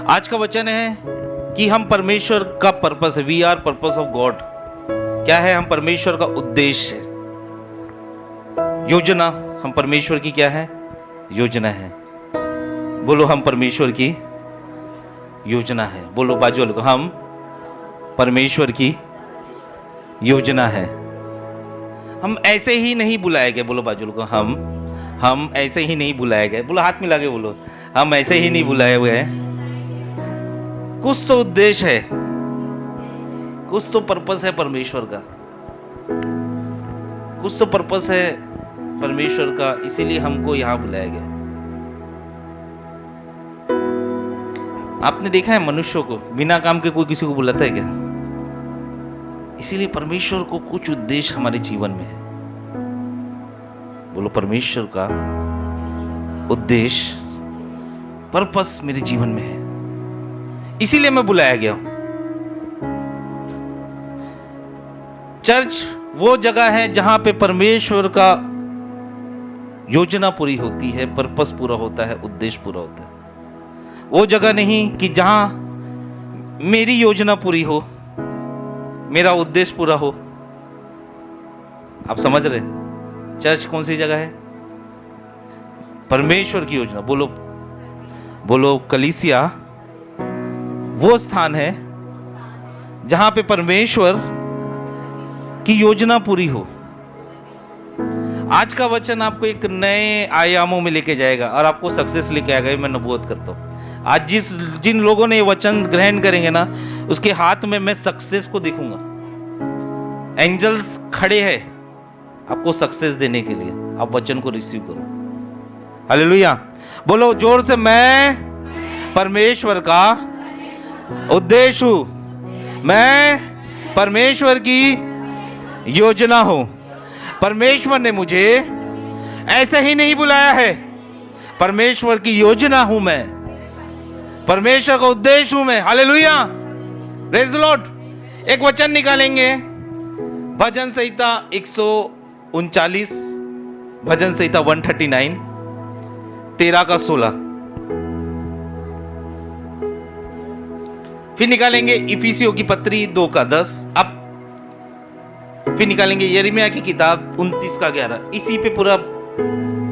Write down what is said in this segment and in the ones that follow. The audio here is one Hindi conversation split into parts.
आज का वचन है कि हम परमेश्वर का पर्पस है, we are purpose of God. क्या है? हम परमेश्वर का उद्देश्य है, योजना। हम परमेश्वर की क्या है? योजना है। बोलो, हम परमेश्वर की योजना है। बोलो बाजू वाले को, हम परमेश्वर की योजना है। हम ऐसे ही नहीं बुलाए गए। बोलो बाजू वाले को, हम ऐसे ही नहीं बुलाए गए। बोलो, हाथ मिला के बोलो, हम ऐसे ही नहीं बुलाए हुए हैं। कुछ तो उद्देश्य है, कुछ तो पर्पस है परमेश्वर का, कुछ तो पर्पस है परमेश्वर का, इसीलिए हमको यहां बुलाया गया। आपने देखा है मनुष्यों को बिना काम के कोई किसी को बुलाता है क्या? इसीलिए परमेश्वर को कुछ उद्देश्य हमारे जीवन में है। बोलो, परमेश्वर का उद्देश्य, पर्पस मेरे जीवन में है, इसीलिए मैं बुलाया गया हूं। चर्च वो जगह है जहां पे परमेश्वर का योजना पूरी होती है, पर्पस पूरा होता है, उद्देश्य पूरा होता है। वो जगह नहीं कि जहां मेरी योजना पूरी हो, मेरा उद्देश्य पूरा हो। आप समझ रहे? चर्च कौन सी जगह है? परमेश्वर की योजना। बोलो बोलो, कलीसिया वो स्थान है जहां पे परमेश्वर की योजना पूरी हो। आज का वचन आपको एक नए आयामों में लेके जाएगा और आपको सक्सेस लेके आएगा, ये मैं नबूवत करता हूं। आज जिन लोगों ने ये वचन ग्रहण करेंगे ना, उसके हाथ में मैं सक्सेस को देखूंगा। एंजल्स खड़े हैं आपको सक्सेस देने के लिए। आप वचन को रिसीव करो। हालेलुया। बोलो जोर से, मैं परमेश्वर का उद्देश्य हूं, मैं परमेश्वर की योजना हूं। परमेश्वर ने मुझे ऐसे ही नहीं बुलाया है, परमेश्वर की योजना हूं मैं, परमेश्वर का उद्देश्य हूं मैं। Hallelujah, praise the Lord. एक वचन निकालेंगे, भजन संहिता 139, भजन संहिता 139, 13 का 16। फिर निकालेंगे इफिसियों की पत्री 2 का 10। अब फिर निकालेंगे यिर्मयाह की किताब 29 का 11। इसी पे पूरा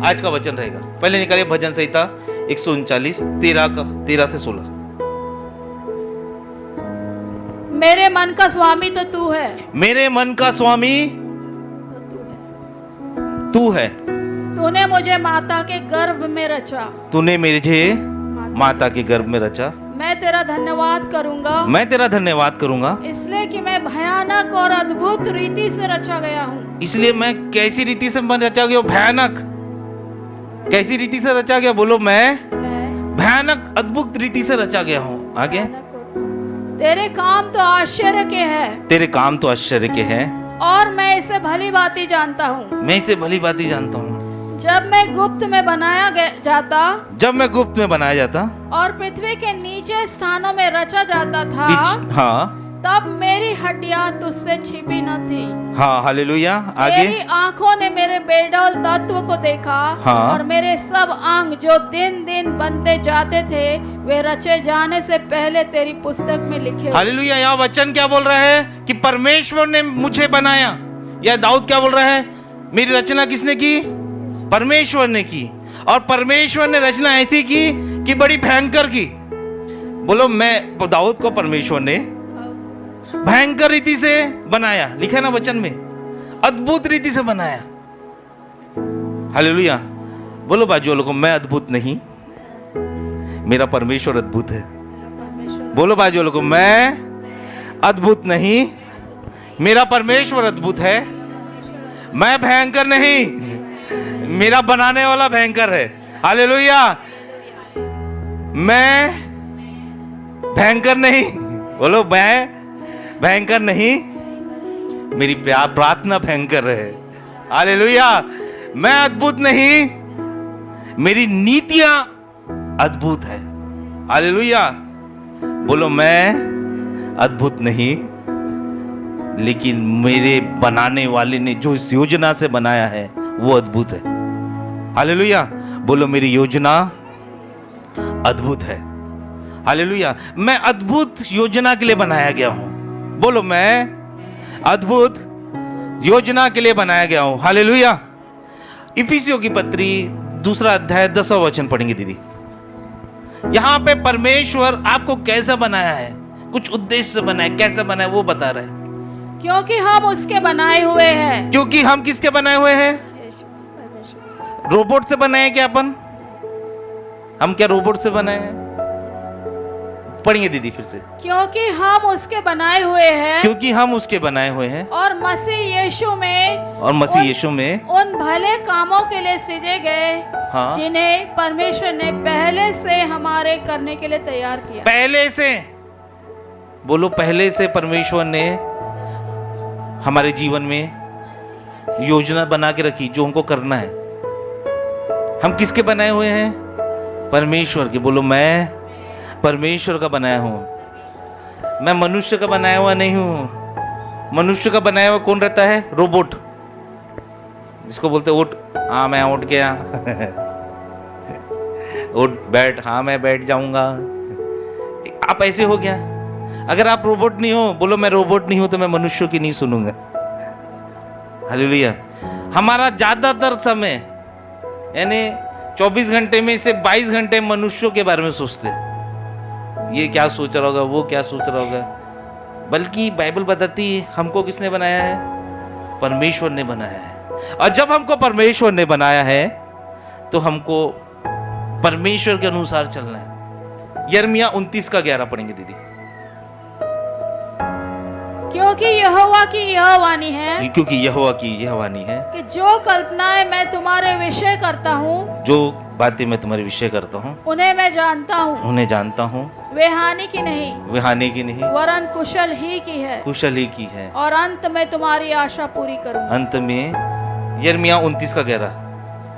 आज का वचन रहेगा। पहले निकालिए भजन संहिता 139, 13 से 16। मेरे मन का स्वामी तो तू है, मेरे मन का स्वामी तू है। तूने मुझे माता के गर्भ में रचा, तूने मुझे माता के गर्भ में रचा। मैं तेरा धन्यवाद करूंगा, मैं तेरा धन्यवाद करूंगा, इसलिए कि मैं भयानक और अद्भुत रीति से रचा गया हूँ। इसलिए मैं कैसी रीति से रचा गया? भयानक। कैसी रीति से रचा गया? बोलो, मैं भयानक अद्भुत रीति से रचा गया हूँ। आगे, तेरे काम तो आश्चर्य के हैं, तेरे काम तो आश्चर्य के हैं, और मैं इसे भली भांति जानता हूँ। मैं इसे भली भांति जानता हूँ। जब मैं गुप्त में बनाया जाता, जब मैं गुप्त में बनाया जाता और पृथ्वी के नीचे स्थानों में रचा जाता था, हाँ, तब मेरी हड्डियां तुझसे छिपी न थी। हाँ, हालेलुया। आगे, मेरी आंखों ने मेरे बेडौल तत्व को देखा, हाँ, और मेरे सब अंग जो दिन दिन बनते जाते थे, वे रचे जाने से पहले तेरी पुस्तक में लिखे। हालेलुया। यहाँ वचन क्या बोल रहा है कि परमेश्वर ने मुझे बनाया। या दाऊद क्या बोल रहा है? मेरी रचना किसने की? परमेश्वर ने की। और परमेश्वर ने रचना ऐसी की कि बड़ी भयंकर की। बोलो, मैं दाऊद को परमेश्वर ने भयंकर रीति से बनाया। लिखा ना वचन में, अद्भुत रीति से बनाया। हालेलुया। बोलो बाजू वालों को, मैं अद्भुत नहीं, मेरा परमेश्वर अद्भुत है। बोलो बाजू वालों को, मैं अद्भुत नहीं, मेरा परमेश्वर अद्भुत है। मैं भयंकर नहीं, मेरा बनाने वाला भयंकर है। हालेलुया। मैं भयंकर नहीं, बोलो, मैं भयंकर नहीं, मेरी प्रार्थना भयंकर है। हालेलुया। मैं अद्भुत नहीं, मेरी नीतियां अद्भुत है। हालेलुया। बोलो, मैं अद्भुत नहीं, लेकिन मेरे बनाने वाले ने जो इस योजना से बनाया है वो अद्भुत है। हालेलुया। बोलो, मेरी योजना अद्भुत है। हालेलुया। मैं अद्भुत योजना के लिए बनाया गया हूं। बोलो, मैं अद्भुत योजना के लिए बनाया गया हूं। हालेलुया। इफिसियों की पत्री 2 अध्याय 10वां वचन पढ़ेंगे दीदी। यहां पे परमेश्वर आपको कैसा बनाया है, कुछ उद्देश्य से बनाया, कैसा बनाया वो बता रहा है। क्योंकि हम उसके बनाए हुए हैं। क्योंकि हम किसके बनाए हुए हैं? रोबोट से बनाए हैं क्या अपन? हम क्या रोबोट से बनाए हैं? पढ़िए दीदी फिर से। क्योंकि हम उसके बनाए हुए हैं। क्योंकि हम उसके बनाए हुए हैं और मसीह यीशु में उन भले कामों के लिए सृजे गए, हाँ। जिन्हें परमेश्वर ने पहले से हमारे करने के लिए तैयार किया। पहले से, बोलो, पहले से परमेश्वर ने हमारे जीवन में योजना बना के रखी जो हमको करना है। हम किसके बनाए हुए हैं? परमेश्वर के। बोलो, मैं परमेश्वर का बनाया हूं। मैं मनुष्य का बनाया हुआ नहीं हूं। मनुष्य का बनाया हुआ कौन रहता है? रोबोट, जिसको बोलते उठ, हाँ मैं उठ गया उठ बैठ, हाँ मैं बैठ जाऊंगा। आप ऐसे हो गया। अगर आप रोबोट नहीं हो, बोलो मैं रोबोट नहीं हूं, तो मैं मनुष्यों की नहीं सुनूंगा। हालेलुया। हमारा ज्यादातर समय यानी 24 घंटे में से 22 घंटे मनुष्यों के बारे में सोचते हैं। ये क्या सोच रहा होगा, वो क्या सोच रहा होगा। बल्कि बाइबल बताती है हमको किसने बनाया है? परमेश्वर ने बनाया है। और जब हमको परमेश्वर ने बनाया है तो हमको परमेश्वर के अनुसार चलना है। यिर्मयाह 29:11 पढ़ेंगे दीदी। क्योंकि यहोवा की यह वाणी है, क्योंकि यहोवा की यह वाणी है कि जो कल्पनाएं मैं तुम्हारे विषय करता हूँ, जो बातें मैं तुम्हारे विषय करता हूँ, उन्हें मैं जानता हूँ। उन्हें जानता हूँ। वे हानि की नहीं, वे हानि की नहीं, वरन कुशल ही की है। कुशल ही की है। और अंत में तुम्हारी आशा पूरी करूंगा। अंत में, यिर्मयाह 29:11,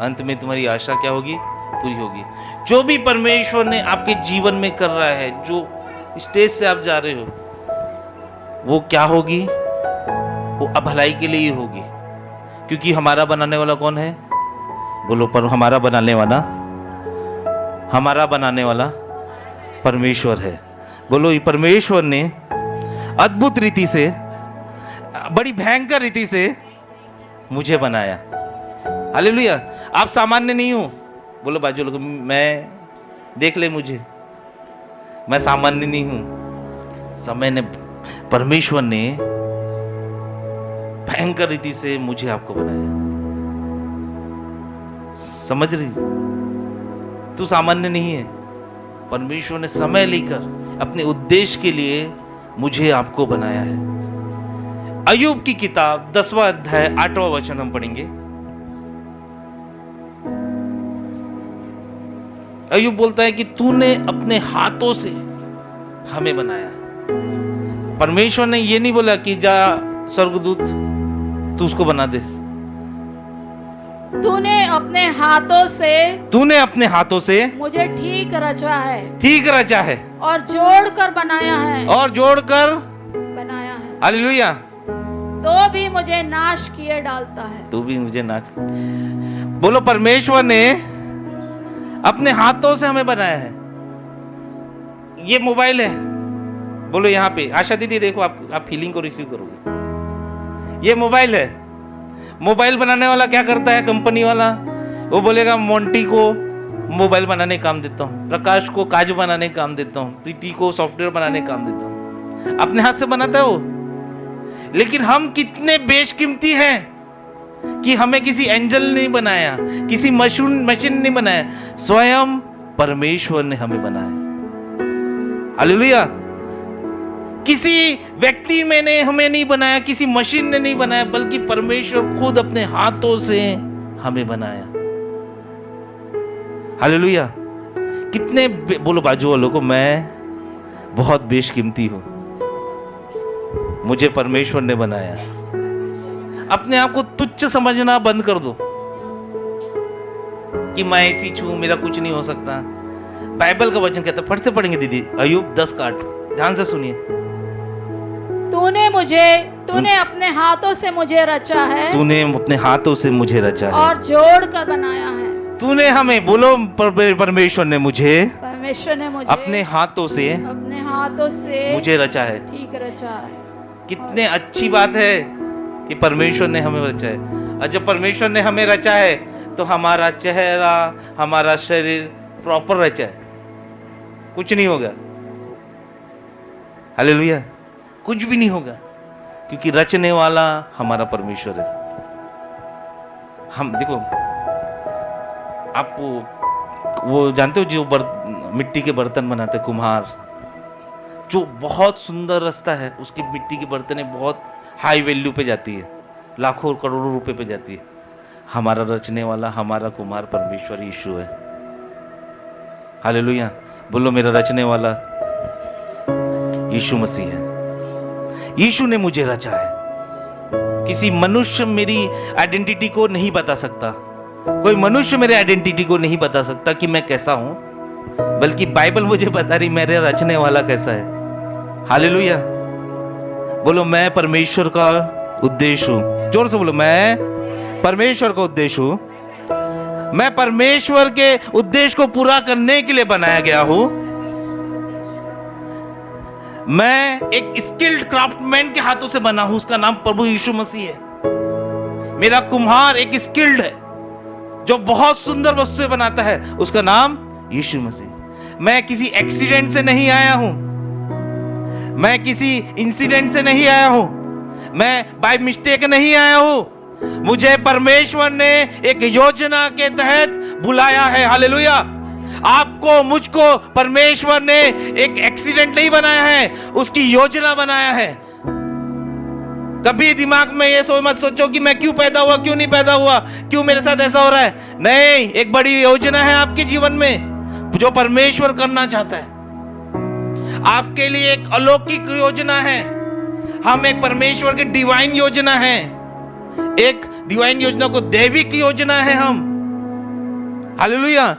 अंत में तुम्हारी आशा क्या होगी? पूरी होगी। जो भी परमेश्वर ने आपके जीवन में कर रहा है, जो स्टेज से आप जा रहे हो, वो क्या होगी? वो भलाई के लिए ही होगी। क्योंकि हमारा बनाने वाला कौन है? बोलो, पर हमारा बनाने वाला परमेश्वर है। बोलो, ये परमेश्वर ने अद्भुत रीति से, बड़ी भयंकर रीति से मुझे बनाया। हालेलुया। आप सामान्य नहीं हो। बोलो बाजू लोग, मैं देख ले मुझे, मैं सामान्य नहीं हूं। समय ने, परमेश्वर ने भयंकर रीति से मुझे आपको बनाया। समझ रही? तू सामान्य नहीं है। परमेश्वर ने समय लेकर अपने उद्देश्य के लिए मुझे आपको बनाया है। अय्यूब की किताब 10वां अध्याय 8वां वचन हम पढ़ेंगे। अय्यूब बोलता है कि तूने अपने हाथों से हमें बनाया। परमेश्वर ने ये नहीं बोला कि जा स्वर्गदूत तू उसको बना दे। तूने अपने हाथों से मुझे ठीक रचा है और जोड़कर बनाया है। हालेलुया। तो भी मुझे नाश किए डालता है। बोलो, परमेश्वर ने अपने हाथों से हमें बनाया है। ये मोबाइल है, बोलो यहाँ पे आशा दीदी देखो, आप फीलिंग को रिसीव करोगे। ये मोबाइल है। मोबाइल बनाने वाला क्या करता है? कंपनी वाला वो बोलेगा मोंटी को मोबाइल बनाने काम देता हूँ, प्रकाश को काज बनाने काम देता हूँ, प्रीति को सॉफ्टवेयर बनाने काम देता हूँ। अपने हाथ से बनाता है वो। लेकिन हम कितने बेशकीमती हैं कि हमें किसी एंजल ने नहीं बनाया, किसी मशीन नहीं बनाया, स्वयं परमेश्वर ने हमें बनाया। हालेलुया। किसी व्यक्ति में ने हमें नहीं बनाया, किसी मशीन ने नहीं बनाया, बल्कि परमेश्वर खुद अपने हाथों से हमें बनाया। हालेलुया। कितने बोलो बाजू वालों को, मैं बहुत बेशकीमती हूं, मुझे परमेश्वर ने बनाया। अपने आप को तुच्छ समझना बंद कर दो कि मैं ऐसी छू, मेरा कुछ नहीं हो सकता। बाइबल का वचन कहता है, फट से पढ़ेंगे दीदी, अय्यूब 10:8, ध्यान से सुनिए। तूने अपने हाथों से मुझे रचा है। तूने अपने हाथों से मुझे रचा है और जोड़ कर बनाया है। तूने हमें, बोलो परमेश्वर ने मुझे परमेश्वर ने मुझे अपने हाथों से अपने हाथों से मुझे रचा है। ठीक रचा है। कितने अच्छी बात है कि परमेश्वर ने हमें रचा है। और जब परमेश्वर ने हमें रचा है तो हमारा चेहरा, हमारा शरीर प्रॉपर रचा है, कुछ नहीं होगा। हालेलुया, कुछ भी नहीं होगा, क्योंकि रचने वाला हमारा परमेश्वर है। हम देखो, आप वो जानते हो जो मिट्टी के बर्तन बनाते कुम्हार, जो बहुत सुंदर रास्ता है, उसकी मिट्टी की बर्तनें बहुत हाई वैल्यू पे जाती है, लाखों करोड़ों रुपए पे जाती है। हमारा रचने वाला, हमारा कुम्हार परमेश्वर यीशु है। हालेलुया, बोलो मेरा रचने वाला यीशु मसीह है। यीशु ने मुझे रचा है। किसी मनुष्य मेरी आइडेंटिटी को नहीं बता सकता, कोई मनुष्य मेरे आइडेंटिटी को नहीं बता सकता कि मैं कैसा हूं, बल्कि बाइबल मुझे बता रही मेरे रचने वाला कैसा है। हालेलुया, बोलो मैं परमेश्वर का उद्देश्य हूं। जोर से बोलो, मैं परमेश्वर का उद्देश्य हूं। मैं परमेश्वर के उद्देश्य को पूरा करने के लिए बनाया गया हूं। मैं एक स्किल्ड क्राफ्टमैन के हाथों से बना हूं, उसका नाम प्रभु यीशु मसीह है। मेरा कुम्हार एक स्किल्ड है जो बहुत सुंदर वस्तुएं बनाता है, उसका नाम यीशु मसीह। मैं किसी एक्सीडेंट से नहीं आया हूं, मैं किसी इंसिडेंट से नहीं आया हूं, मैं बाय मिस्टेक नहीं आया हूं। मुझे परमेश्वर ने एक योजना के तहत बुलाया है। हालेलुया, आपको मुझको परमेश्वर ने एक एक्सीडेंट नहीं बनाया है, उसकी योजना बनाया है। कभी दिमाग में ये मत सोचो कि मैं क्यों पैदा हुआ, क्यों नहीं पैदा हुआ, क्यों मेरे साथ ऐसा हो रहा है। नहीं, एक बड़ी योजना है आपके जीवन में जो परमेश्वर करना चाहता है। आपके लिए एक अलौकिक योजना है। हम एक परमेश्वर की डिवाइन योजना है, एक डिवाइन योजना को दैविक योजना है हम। हालेलुया,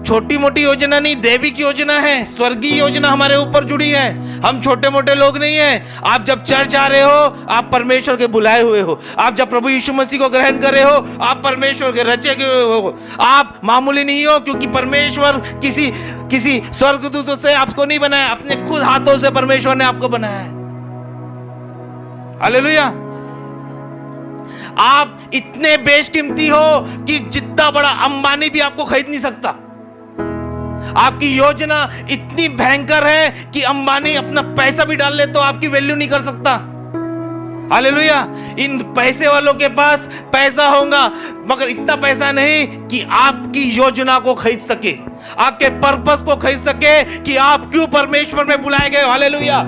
छोटी मोटी योजना नहीं, दैविक योजना है। स्वर्गीय योजना हमारे ऊपर जुड़ी है। हम छोटे मोटे लोग नहीं हैं। आप जब चर्च आ रहे हो, आप परमेश्वर के बुलाए हुए हो। आप जब प्रभु यीशु मसीह को ग्रहण कर रहे हो, आप परमेश्वर के रचे हुए हो। आप मामूली नहीं हो, क्योंकि परमेश्वर किसी स्वर्गदूत से आपको नहीं बनाया, अपने खुद हाथों से परमेश्वर ने आपको बनाया है। हालेलुया, आप इतने बेशकीमती हो कि जितना बड़ा अंबानी भी आपको खरीद नहीं सकता। आपकी योजना इतनी भयंकर है कि अंबानी अपना पैसा भी डाल ले तो आपकी वैल्यू नहीं कर सकता। हालेलुया, इन पैसे वालों के पास पैसा होगा, मगर इतना पैसा नहीं कि आपकी योजना को खरीद सके, आपके पर्पस को खरीद सके कि आप क्यों परमेश्वर में बुलाए गए। Hallelujah,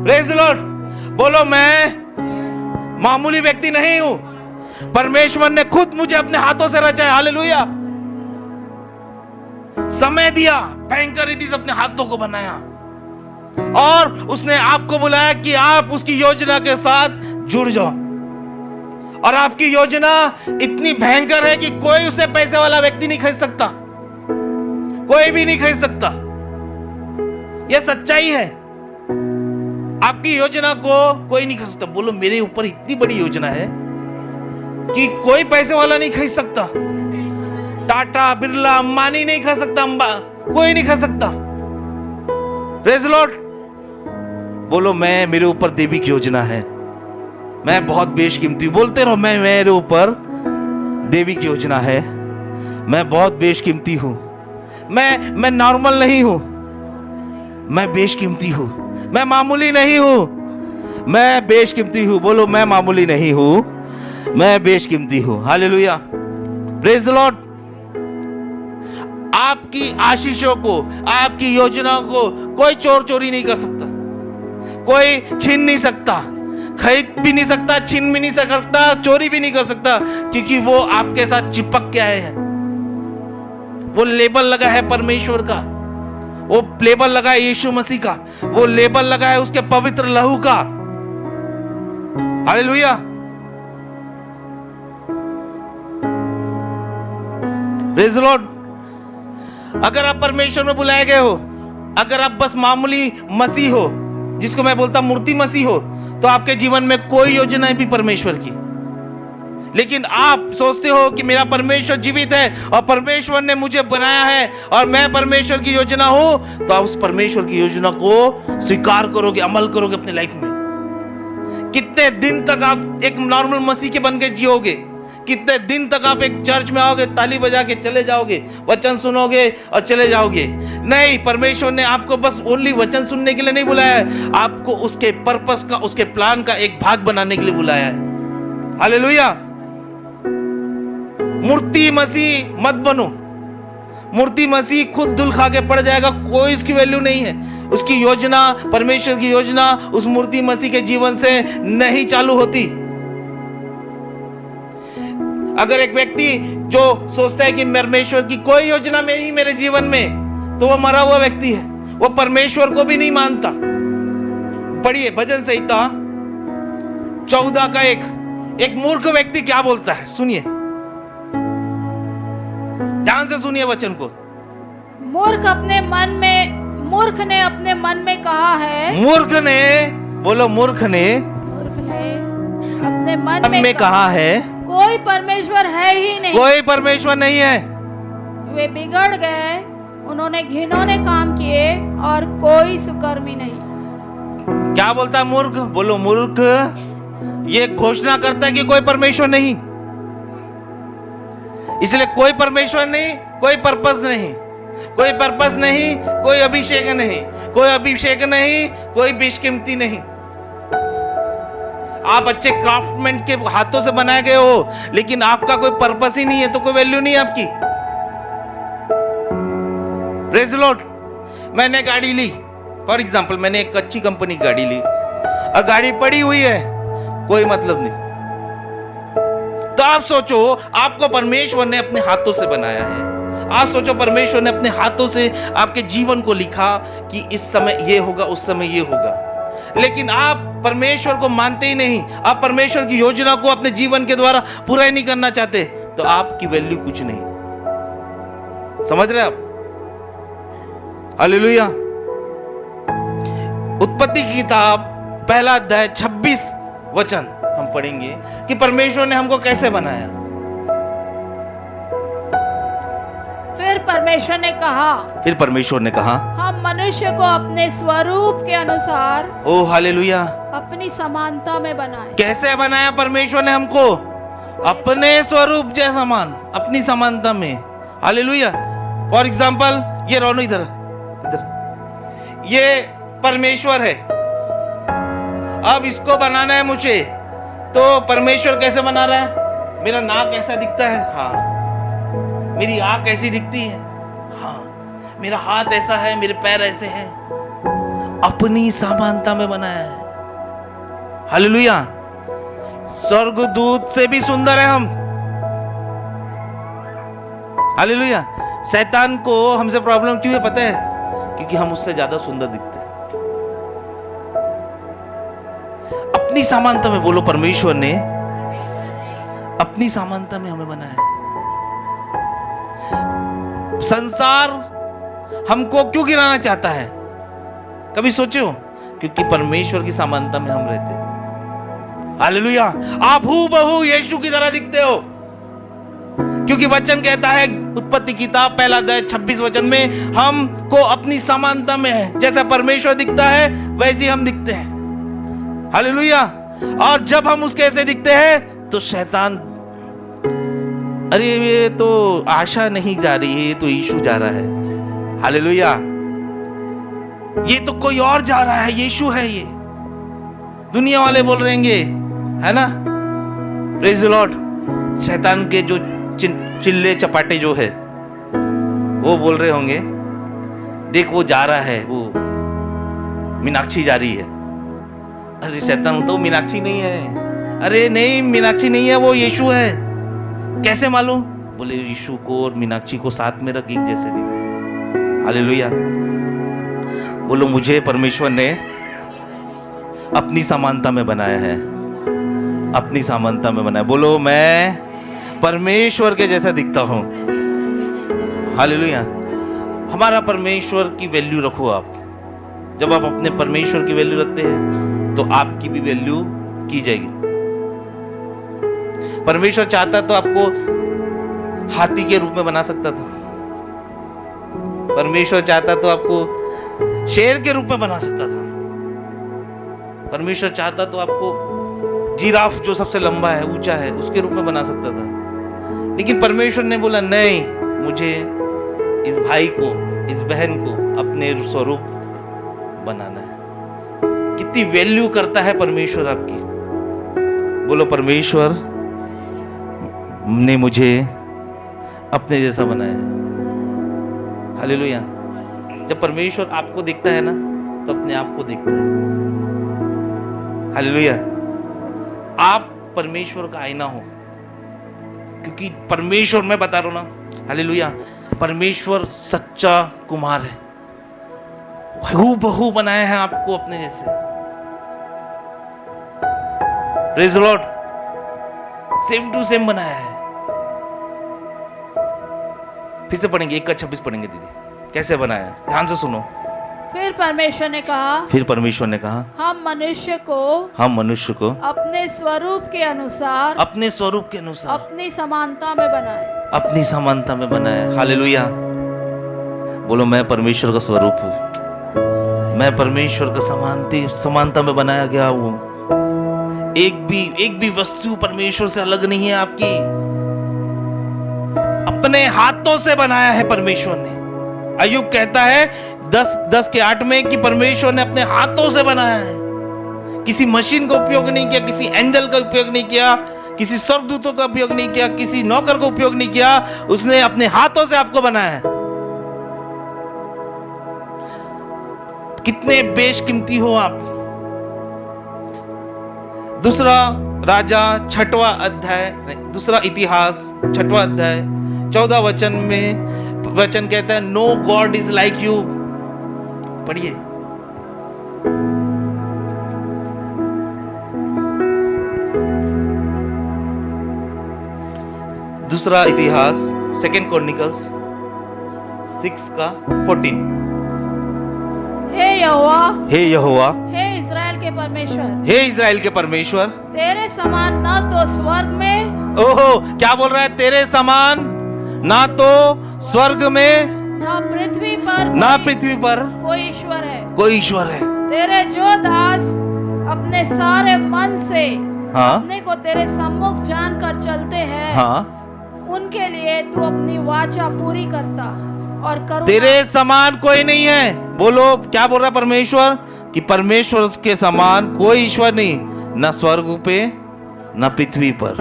praise the Lord. बोलो मैं मामूली व्यक्ति नहीं हूं, परमेश्वर ने खुद मुझे अपने हाथों से रचा है। हालेलुया, समय दिया, भयंकर रीति से अपने हाथों को बनाया, और उसने आपको बुलाया कि आप उसकी योजना के साथ जुड़ जाओ। और आपकी योजना इतनी भयंकर है कि कोई उसे पैसे वाला व्यक्ति नहीं खरीद सकता, कोई भी नहीं खरीद सकता। यह सच्चाई है। आपकी योजना को कोई नहीं खरीद सकता। बोलो मेरे ऊपर इतनी बड़ी योजना है कि कोई पैसे वाला नहीं खरीद सकता। टाटा, बिरला, अंबानी नहीं खरीद सकता, कोई नहीं खरीद सकता। Praise the Lord. बोलो मैं, मेरे ऊपर दैविक योजना है, मैं बहुत बेशकीमती हूं। बोलते रहो, मैं, मेरे ऊपर दैविक योजना है, मैं बहुत बेशकीमती हूं, मैं नॉर्मल नहीं हूं, मैं बेशकीमती हूं, मैं मामूली नहीं हूं, मैं बेशकीमती हूं। बोलो मैं मामूली नहीं हूं, मैं बेशकीमती हूं। Hallelujah, praise the Lord. आपकी आशीषों को, आपकी योजना को कोई चोर चोरी नहीं कर सकता, कोई छीन नहीं सकता, खरीद भी नहीं सकता, छीन भी नहीं सकता, चोरी भी नहीं कर सकता, क्योंकि वो आपके साथ चिपक के आए हैं। वो लेबल लगा है परमेश्वर का, वो लेबल लगा है यीशु मसीह का, वो लेबल लगा है उसके पवित्र लहू का। Hallelujah, praise the Lord. अगर आप परमेश्वर में बुलाए गए हो, अगर आप बस मामूली मसीह हो, जिसको मैं बोलता मूर्ति मसीह हो, तो आपके जीवन में कोई योजना भी परमेश्वर की, लेकिन आप सोचते हो कि मेरा परमेश्वर जीवित है और परमेश्वर ने मुझे बनाया है और मैं परमेश्वर की योजना हूं, तो आप उस परमेश्वर की योजना को स्वीकार करोगे, अमल करोगे अपनी लाइफ में। कितने दिन तक आप एक नॉर्मल मसीह के बन के जियोगे? कितने दिन तक आप एक चर्च में आओगे, ताली बजा के चले जाओगे, वचन सुनोगे और चले जाओगे? नहीं, परमेश्वर ने आपको बस ओनली वचन सुनने के लिए नहीं बुलाया है, आपको उसके पर्पस का, उसके प्लान का एक भाग बनाने के लिए बुलाया है। हालेलुया। मूर्ति मसीह मत बनो। मूर्ति मसीह खुद धूल खा के पड़ जाएगा, कोई उसकी वैल्यू नहीं है। उसकी योजना, परमेश्वर की योजना उस मूर्ति मसीह के जीवन से नहीं चालू होती। अगर एक व्यक्ति जो सोचता है कि परमेश्वर की कोई योजना में नहीं मेरे जीवन में, तो वो मरा हुआ व्यक्ति है, वो परमेश्वर को भी नहीं मानता। पढ़िए भजन संहिता 14 का एक मूर्ख व्यक्ति क्या बोलता है, सुनिए, ध्यान से सुनिए वचन को। मूर्ख ने अपने मन में कहा है, मूर्ख ने, बोलो मूर्ख ने अपने मन में कहा है, कोई परमेश्वर है ही नहीं, कोई परमेश्वर नहीं है। वे बिगड़ गए, उन्होंने घिनौने काम किए और कोई सुकर्मी नहीं। क्या बोलता है मूर्ख? बोलो मूर्ख ये घोषणा करता है कि कोई परमेश्वर नहीं, इसलिए कोई परमेश्वर नहीं, कोई पर्पस नहीं, कोई पर्पस नहीं, कोई अभिषेक नहीं, कोई अभिषेक नहीं, कोई बेशकीमती नहीं। आप अच्छे क्राफ्टमैन के हाथों से बनाए गए हो, लेकिन आपका कोई पर्पस ही नहीं है, तो कोई वैल्यू नहीं है आपकी। Praise the Lord. मैंने गाड़ी ली, फॉर एग्जांपल मैंने एक अच्छी कंपनी की गाड़ी ली और गाड़ी पड़ी हुई है, कोई मतलब नहीं। तो आप सोचो, आपको परमेश्वर ने अपने हाथों से बनाया है। आप सोचो, परमेश्वर ने अपने हाथों से आपके जीवन को लिखा कि इस समय ये होगा, उस समय ये होगा, लेकिन आप परमेश्वर को मानते ही नहीं, आप परमेश्वर की योजना को अपने जीवन के द्वारा पूरा ही नहीं करना चाहते, तो आपकी वैल्यू कुछ नहीं। समझ रहे आप? हालेलुया। उत्पत्ति की किताब 1 अध्याय 26 वचन हम पढ़ेंगे कि परमेश्वर ने हमको कैसे बनाया। फिर परमेश्वर ने कहा, हम मनुष्य को अपने स्वरूप के अनुसार, ओ हालेलुया, अपनी समानता में बनाए। कैसे बनाया परमेश्वर ने हमको? अपने स्वरूप जैसा समान, अपनी समानता में। हालेलुया। फॉर एग्जाम्पल ये रोनो, इधर इधर, ये परमेश्वर है, अब इसको बनाना है मुझे, तो परमेश्वर कैसे बना रहा है? मेरा नाक ऐसा दिखता है, हाँ। मेरी आंख ऐसी दिखती है, हाँ। मेरा हाथ ऐसा है, मेरे पैर ऐसे हैं, अपनी समानता में बनाया है। हालेलुया। स्वर्गदूत से भी सुंदर है हम। हालेलुया। शैतान को हमसे प्रॉब्लम क्यों है पता है? क्योंकि हम उससे ज्यादा सुंदर दिखते हैं। अपनी समानता में, बोलो परमेश्वर ने अपनी समानता में हमें बनाया है। संसार हमको क्यों गिराना चाहता है? कभी सोचो? क्योंकि परमेश्वर की समानता में हम रहते हैं। हालेलुया। आप हूबहू यीशु की तरह दिखते हो, क्योंकि वचन कहता है उत्पत्ति किताब 1 अध्याय 26 वचन में, हमको अपनी समानता में है, जैसा परमेश्वर दिखता है वैसे हम दिखते हैं। हालेलुया। और जब हम उसके ऐसे दिखते हैं तो शैतान, अरे ये तो आशा नहीं जा रही है, ये तो यीशु जा रहा है। हालेलुया। ये तो कोई और जा रहा है, यीशु है ये, दुनिया वाले बोल रहेंगे, है ना? Praise the Lord. शैतान के जो चिल्ले चपाटे जो है वो बोल रहे होंगे, देख वो जा रहा है, वो मीनाक्षी जा रही है। अरे शैतान तो मीनाक्षी नहीं है। अरे नहीं, मीनाक्षी नहीं है, वो यीशु है। कैसे मालूम? बोले यीशु को और मीनाक्षी को साथ में रख, एक जैसे दिखते। हालेलुया। बोलो मुझे परमेश्वर ने अपनी समानता में बनाया है, अपनी समानता में बनाया। बोलो मैं परमेश्वर के जैसा दिखता हूं। हालेलुया। हमारा परमेश्वर की वैल्यू रखो आप। जब आप अपने परमेश्वर की वैल्यू रखते हैं तो आपकी भी वैल्यू की जाएगी। परमेश्वर चाहता तो आपको हाथी के रूप में बना सकता था। परमेश्वर चाहता तो आपको शेर के रूप में बना सकता था। परमेश्वर चाहता तो आपको जिराफ जो सबसे लंबा है, ऊंचा है, उसके रूप में बना सकता था। लेकिन परमेश्वर ने बोला नहीं, मुझे इस भाई को, इस बहन को अपने स्वरूप बनाना है। कितनी वैल्यू करता है परमेश्वर आपकी। बोलो, परमेश्वर ने मुझे अपने जैसा बनाया है। हालेलुया। जब परमेश्वर आपको देखता है ना, तो अपने आप को देखता है। हालेलुया। आप परमेश्वर का आईना हो, क्योंकि परमेश्वर, मैं बता रहा हूं ना, हालेलुया, परमेश्वर सच्चा कुम्हार है। हूबहू बनाया है आपको अपने जैसे। Praise the Lord. Same to same बनाया है। फिर से पढ़ेंगे, 1:26 पढ़ेंगे दीदी, कैसे बनाया है, ध्यान से सुनो। फिर परमेश्वर ने कहा, हम मनुष्य को अपने स्वरूप के अनुसार अपनी समानता में बनाए। हालेलुया। बोलो, मैं परमेश्वर का स्वरूप हूँ, मैं परमेश्वर का समानता में बनाया गया हूँ। एक भी वस्तु परमेश्वर से अलग नहीं है आपकी। अपने हाथों से बनाया है परमेश्वर ने। अय्यूब कहता है 10:8 में कि परमेश्वर ने अपने हाथों से बनाया है। किसी मशीन का उपयोग नहीं किया, किसी एंजल का उपयोग नहीं किया, किसी स्वर्गदूतों का उपयोग नहीं किया, किसी नौकर का उपयोग नहीं किया। उसने अपने हाथों से आपको बनाया है। कितने बेशकीमती हो आप। दूसरा इतिहास 6वां अध्याय 14 वचन कहता है, no God is like you. पढ़िए। दूसरा इतिहास 2 Chronicles 6:14। हे यहोवा, हे इज़राइल के परमेश्वर, तेरे समान न तो स्वर्ग में, ओहो, क्या बोल रहा है, तेरे समान ना तो स्वर्ग में, ना पृथ्वी पर कोई ईश्वर है। तेरे जो दास अपने सारे मन से अपने को तेरे सम्मुख जानकर चलते हैं, उनके लिए तू अपनी वाचा पूरी करता और करुणा। तेरे समान कोई नहीं है। बोलो, क्या बोल रहा है परमेश्वर, कि परमेश्वर के समान कोई ईश्वर नहीं, ना स्वर्ग पे ना पृथ्वी पर।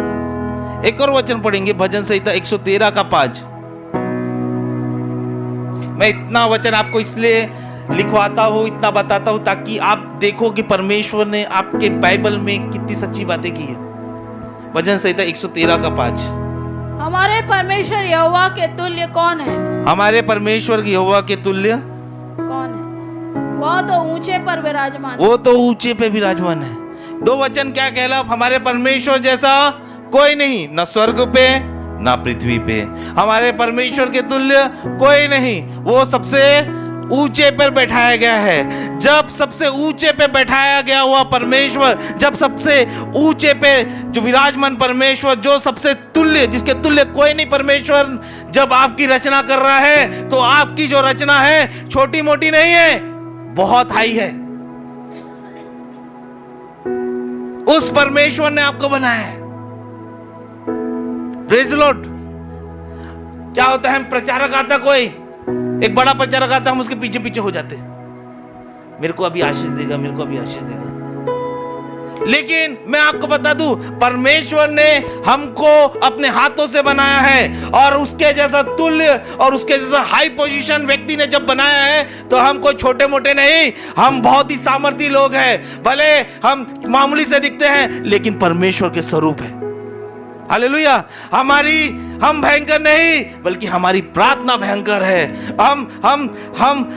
एक और वचन पढ़ेंगे, भजन संहिता 113:5। मैं इतना वचन आपको इसलिए लिखवाता हूं, इतना बताता हूं, ताकि आप देखो कि परमेश्वर ने आपके बाइबल में कितनी सच्ची बातें की है। भजन संहिता 113:5। हमारे परमेश्वर यहोवा के तुल्य कौन है? हमारे परमेश्वर की यहोवा के तुल्य कौन है? वो तो ऊंचे पर विराजमान, वो तो ऊंचे पे विराजमान है। दो वचन क्या कहला, हमारे परमेश्वर जैसा कोई नहीं, ना स्वर्ग पे ना पृथ्वी पे। हमारे परमेश्वर के तुल्य कोई नहीं, वो सबसे ऊंचे पर बैठाया गया है। जब सबसे ऊंचे पे बैठाया गया हुआ परमेश्वर, जब सबसे ऊंचे पे जो विराजमान परमेश्वर, जो सबसे तुल्य, जिसके तुल्य कोई नहीं परमेश्वर, जब आपकी रचना कर रहा है, तो आपकी जो रचना है छोटी मोटी नहीं है, बहुत हाई है। उस परमेश्वर ने आपको बनाया है। Praise the Lord. क्या होता है, हम प्रचारक आता, कोई एक बड़ा प्रचारक आता, हम उसके पीछे पीछे हो जाते, मेरे को अभी आशीष देगा, मेरे को अभी आशीष देगा। लेकिन मैं आपको बता दूं, परमेश्वर ने हमको अपने हाथों से बनाया है, और उसके जैसा तुल्य और उसके जैसा हाई पोजीशन व्यक्ति ने जब बनाया है, तो हम कोई छोटे मोटे नहीं, हम बहुत ही सामर्थी लोग हैं। भले हम मामूली से दिखते हैं, लेकिन परमेश्वर के स्वरूप है। हालेलुया। हम भयंकर नहीं, बल्कि हमारी प्रार्थना भयंकर है।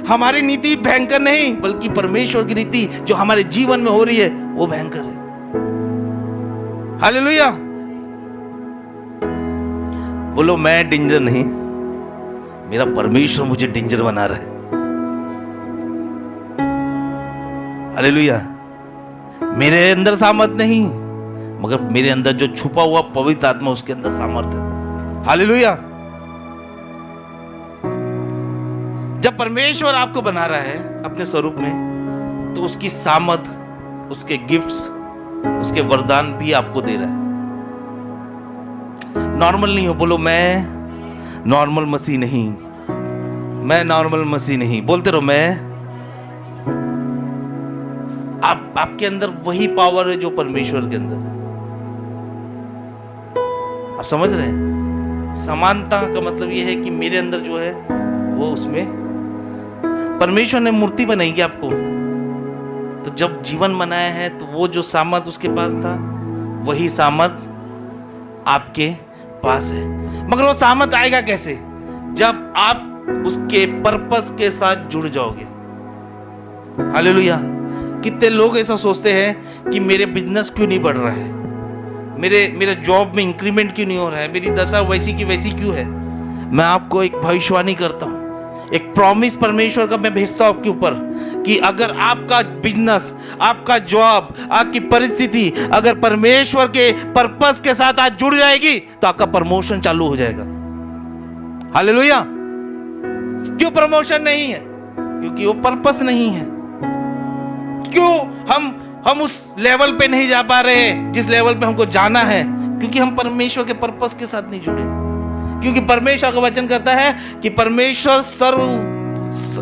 हमारी नीति भयंकर नहीं, बल्कि परमेश्वर की नीति जो हमारे जीवन में हो रही है, वो भयंकर है। हालेलुया। बोलो, मैं डेंजर नहीं, मेरा परमेश्वर मुझे डेंजर बना रहा है। हालेलुया। मेरे अंदर सामर्थ नहीं, मगर मेरे अंदर जो छुपा हुआ पवित्र आत्मा, उसके अंदर सामर्थ्य है। हालेलुया। जब परमेश्वर आपको बना रहा है अपने स्वरूप में, तो उसकी सामर्थ, उसके गिफ्ट्स, उसके वरदान भी आपको दे रहा है। नॉर्मल नहीं हो, बोलो मैं नॉर्मल मसीह नहीं, मैं नॉर्मल मसीह नहीं, बोलते रहो मैं। आपके अंदर वही पावर है जो परमेश्वर के अंदर है। आप समझ रहे हैं? समानता का मतलब यह है कि मेरे अंदर जो है वो उसमें, परमेश्वर ने मूर्ति बनाई क्या आपको, तो जब जीवन बनाया है तो वो जो सामर्थ उसके पास था, वही सामर्थ आपके पास है। मगर वो सामर्थ आएगा कैसे? जब आप उसके पर्पस के साथ जुड़ जाओगे। हालेलुया। कितने लोग ऐसा सोचते हैं कि मेरे बिजनेस क्यों नहीं बढ़ रहा है, मेरे जॉब में इंक्रीमेंट क्यों नहीं हो रहा है, मेरी दशा वैसी की वैसी क्यों है। मैं आपको एक भविष्यवाणी करता हूं, एक प्रॉमिस परमेश्वर का मैं भेजता हूं आपके ऊपर कि अगर आपका बिजनेस, आपका जॉब, आपकी परिस्थिति अगर परमेश्वर के पर्पस के साथ आज जुड़ जाएगी तो आपका प्रमोशन चालू हो जाएगा। हालेलुया। क्यों प्रमोशन नहीं है? क्योंकि वो पर्पस नहीं है। क्यों हम उस लेवल पे नहीं जा पा रहे हैं जिस लेवल पे हमको जाना है? क्योंकि हम परमेश्वर के पर्पस के साथ नहीं जुड़े। क्योंकि परमेश्वर का वचन कहता है कि परमेश्वर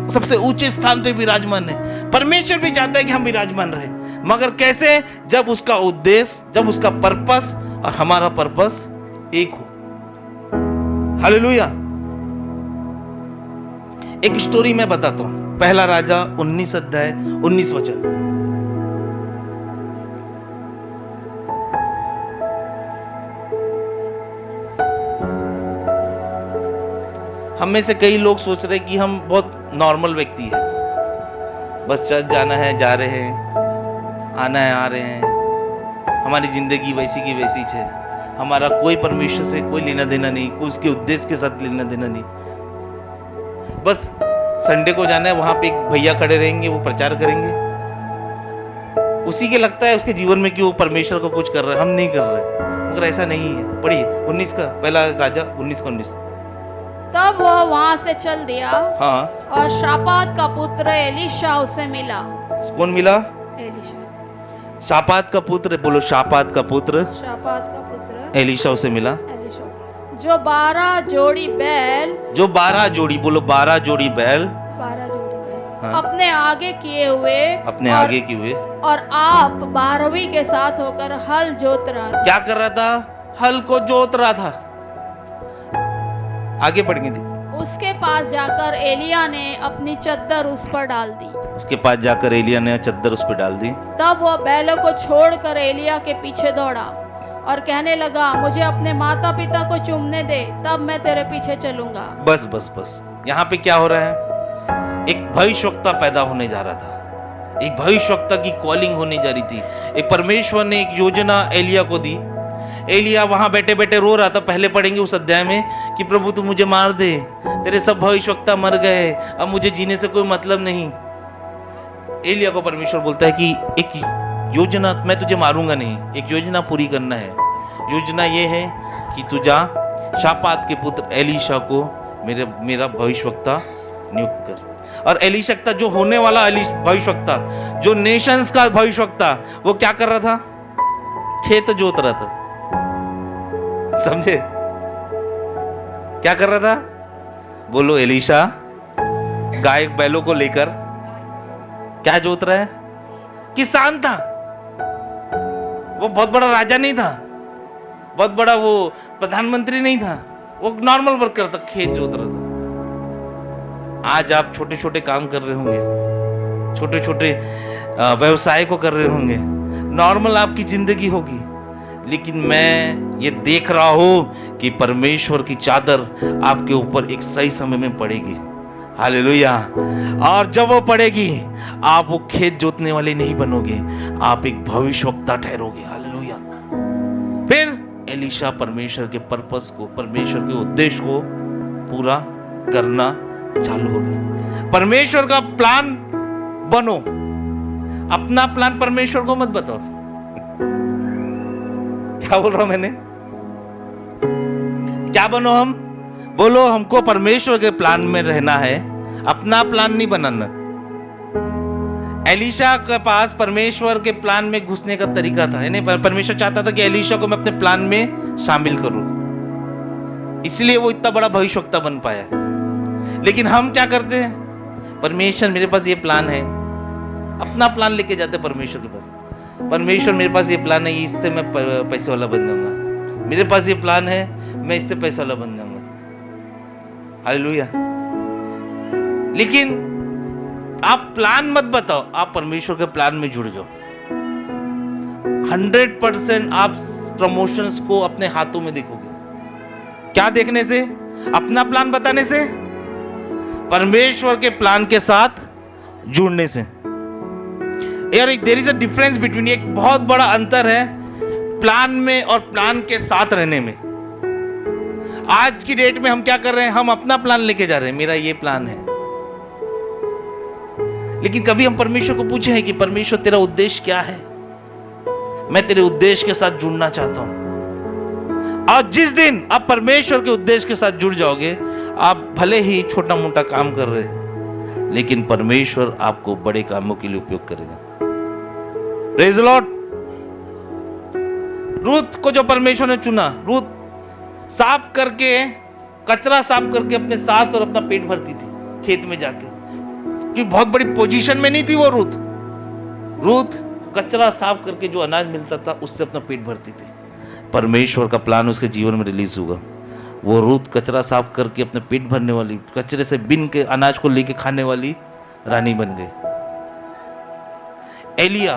सबसे ऊंचे स्थान पे विराजमान है। परमेश्वर भी चाहता है कि हम विराजमान रहे, मगर कैसे? जब उसका उद्देश्य, जब उसका पर्पस और हमारा पर्पस एक हो। हालेलुया। एक स्टोरी मैं बताता हूं, पहला राजा 19 अध्याय 19 वचन। हम में से कई लोग सोच रहे कि हम बहुत नॉर्मल व्यक्ति हैं, बस चर्च जाना है, जा रहे हैं, आना है, आ रहे हैं, हमारी जिंदगी वैसी की वैसी है, हमारा कोई परमेश्वर से कोई लेना देना नहीं, कोई उसके उद्देश्य के साथ लेना देना नहीं। बस संडे को जाना है, वहां पे एक भैया खड़े रहेंगे, वो प्रचार करेंगे, उसी के लगता है उसके जीवन में कि वो परमेश्वर को कुछ कर रहा है, हम नहीं कर रहे। मगर ऐसा नहीं है। पढ़िए 19 का, पहला राजा 19 का 19। तब वह वहां से चल दिया। हाँ। और शापात का पुत्र एलीशा उसे मिला। कौन मिला? एलीशा। शापात का पुत्र, बोलो शापात का पुत्र। शापात का पुत्र एलीशा उसे मिला, जो 12 जोड़ी बैल, जो 12 जोड़ी, बोलो 12 जोड़ी बैल, 12 जोड़ी बैल हाँ। अपने आगे किए हुए, अपने आगे किए हुए, और आप 12वीं के साथ होकर हल जोत रहा था। क्या कर रहा था? हल को जोत रहा था। आगे बढ़ गई थी। उसके पास जाकर एलिया ने अपनी चद्दर उस पर डाल दी। उसके पास जाकर एलिया ने चद्दर उस पर डाल दी। तब वह बैलों को छोड़कर एलिया के पीछे दौड़ा और कहने लगा, मुझे अपने माता पिता को चूमने दे, तब मैं तेरे पीछे चलूंगा। बस बस बस। यहाँ पे क्या हो रहा है? एक भविष्यवक्ता पैदा होने जा रहा था, एक भविष्यवक्ता की कॉलिंग होने जा रही थी। एक परमेश्वर ने एक योजना एलिया को दी। एलिया वहां बैठे बैठे रो रहा था। पहले पढ़ेंगे उस अध्याय में कि प्रभु तू मुझे मार दे, तेरे सब भविष्यवक्ता मर गए, अब मुझे जीने से कोई मतलब नहीं। एलिया को परमेश्वर बोलता है कि एक योजना, मैं तुझे मारूंगा नहीं, एक योजना पूरी करना है। योजना ये है कि तू जा, शापात के पुत्र एलीशा को मेरा भविष्यवक्ता नियुक्त कर। और एलीशा जो होने वाला भविष्यवक्ता, जो नेशंस का भविष्यवक्ता, वो क्या कर रहा था? खेत जोत रहा था। समझे? क्या कर रहा था? बोलो एलीशा गाय बैलों को लेकर क्या जोत रहा है? किसान था। वो बहुत बड़ा राजा नहीं था, बहुत बड़ा वो प्रधानमंत्री नहीं था, वो नॉर्मल वर्कर था, खेत जोत रहा था। आज आप छोटे छोटे काम कर रहे होंगे, छोटे छोटे व्यवसाय को कर रहे होंगे, नॉर्मल आपकी जिंदगी होगी, लेकिन मैं ये देख रहा हूं कि परमेश्वर की चादर आपके ऊपर एक सही समय में पड़ेगी। हालेलुया। और जब वो पड़ेगी, आप वो खेत जोतने वाले नहीं बनोगे, आप एक भविष्यवक्ता ठहरोगे। हालेलुया। फिर एलीशा परमेश्वर के पर्पस को, परमेश्वर के उद्देश्य को पूरा करना चालू हो गया। परमेश्वर का प्लान बनो, अपना प्लान परमेश्वर को मत बताओ। क्या बोल रहा हूं मैंने? क्या बनो हम? बोलो हमको परमेश्वर के प्लान में रहना है, अपना प्लान नहीं बनाना। एलीशा के पास परमेश्वर के प्लान में घुसने का तरीका था, यानी परमेश्वर चाहता था कि एलीशा को मैं अपने प्लान में शामिल करूं, इसलिए वो इतना बड़ा भविष्यवक्ता बन पाया। लेकिन हम क्या करते हैं? परमेश्वर मेरे पास ये प्लान है, अपना प्लान लेके जाते हैं परमेश्वर के पास। परमेश्वर मेरे पास ये प्लान है, इससे मैं पैसे वाला बन जाऊंगा। मेरे पास ये प्लान है, मैं इससे पैसे वाला बन जाऊंगा। हालेलुया। लेकिन आप प्लान मत बताओ, आप परमेश्वर के प्लान में जुड़ जाओ। 100% आप प्रमोशंस को अपने हाथों में देखोगे। क्या देखने से? अपना प्लान बताने से? परमेश्वर के प्लान के साथ जुड़ने से। यार there is a difference between, एक बहुत बड़ा अंतर है प्लान में और प्लान के साथ रहने में। आज की डेट में हम क्या कर रहे हैं? हम अपना प्लान लेके जा रहे हैं, मेरा ये प्लान है। लेकिन कभी हम परमेश्वर को पूछे हैं कि परमेश्वर तेरा उद्देश्य क्या है? मैं तेरे उद्देश्य के साथ जुड़ना चाहता हूं। और जिस दिन आप परमेश्वर के उद्देश्य के साथ जुड़ जाओगे, आप भले ही छोटा मोटा काम कर रहे हैं, लेकिन परमेश्वर आपको बड़े कामों के लिए उपयोग करेगा। Praise the Lord. रूथ को जो परमेश्वर ने चुना, रूथ साफ करके, कचरा साफ करके अपने सास और अपना पेट भरती थी खेत में जाके, कि बहुत बड़ी पोजीशन में नहीं थी वो रूथ। रूथ कचरा साफ करके जो अनाज मिलता था उससे अपना पेट भरती थी। परमेश्वर का प्लान उसके जीवन में रिलीज हुआ। वो रूथ कचरा साफ करके अपने पेट भरने वाली, कचरे से बिन के अनाज को लेके खाने वाली रानी बन गई। एलिया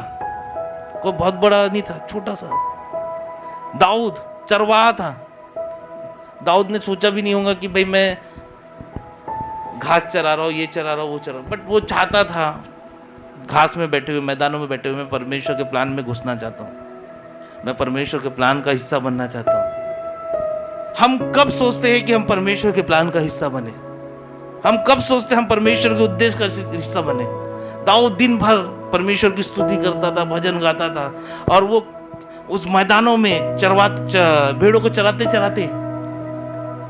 को बहुत बड़ा नहीं था, छोटा सा। दाऊद चरवाहा था। दाऊद ने सोचा भी नहीं होगा कि भाई मैं घास चरा रहा हूँ, ये चरा रहा हूँ, वो चरा रहा हूँ, बट वो चाहता था घास में बैठे हुए, मैदानों में बैठे हुए, मैं परमेश्वर के प्लान में घुसना चाहता हूँ, मैं परमेश्वर के प्लान का हिस्सा बनना चाहता हूँ। हम कब सोचते हैं कि हम परमेश्वर के प्लान का हिस्सा बने? हम कब सोचते हैं हम परमेश्वर के उद्देश्य का हिस्सा बने? दाऊद दिन भर परमेश्वर की स्तुति करता था, भजन गाता था, और वो उस मैदानों में भेड़ों को चराते चराते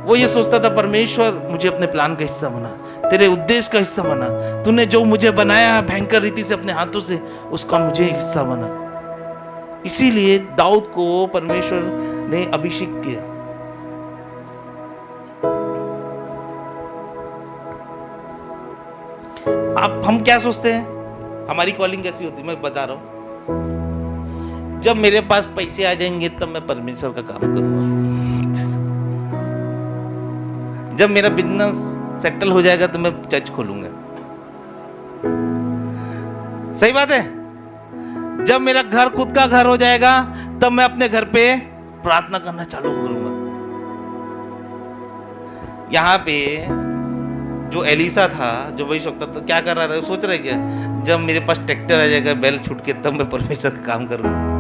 वो ये सोचता था, परमेश्वर मुझे अपने प्लान का हिस्सा बना, तेरे उद्देश्य का हिस्सा बना, तूने जो मुझे बनाया भयंकर रीति से अपने हाथों से, उसका मुझे हिस्सा बना। इसीलिए दाऊद को परमेश्वर ने अभिषेक किया। अब हम क्या सोचते हैं? हमारी कॉलिंग कैसी होती है? मैं बता रहा हूं, जब मेरे पास पैसे आ जाएंगे तब मैं परमेश्वर का काम करूंगा, जब मेरा बिजनेस सेटल हो जाएगा तो मैं चर्च खोलूंगा। सही बात है। जब मेरा घर खुद का घर हो जाएगा तब मैं अपने घर पे प्रार्थना करना चालू करूंगा। यहाँ पे जो एलिसा था, जो वही सकता था, क्या कर रहा है? सोच रहे क्या, जब मेरे पास ट्रैक्टर आ जाएगा, बैल छूट के, तब मैं परमेश्वर का काम करूंगा।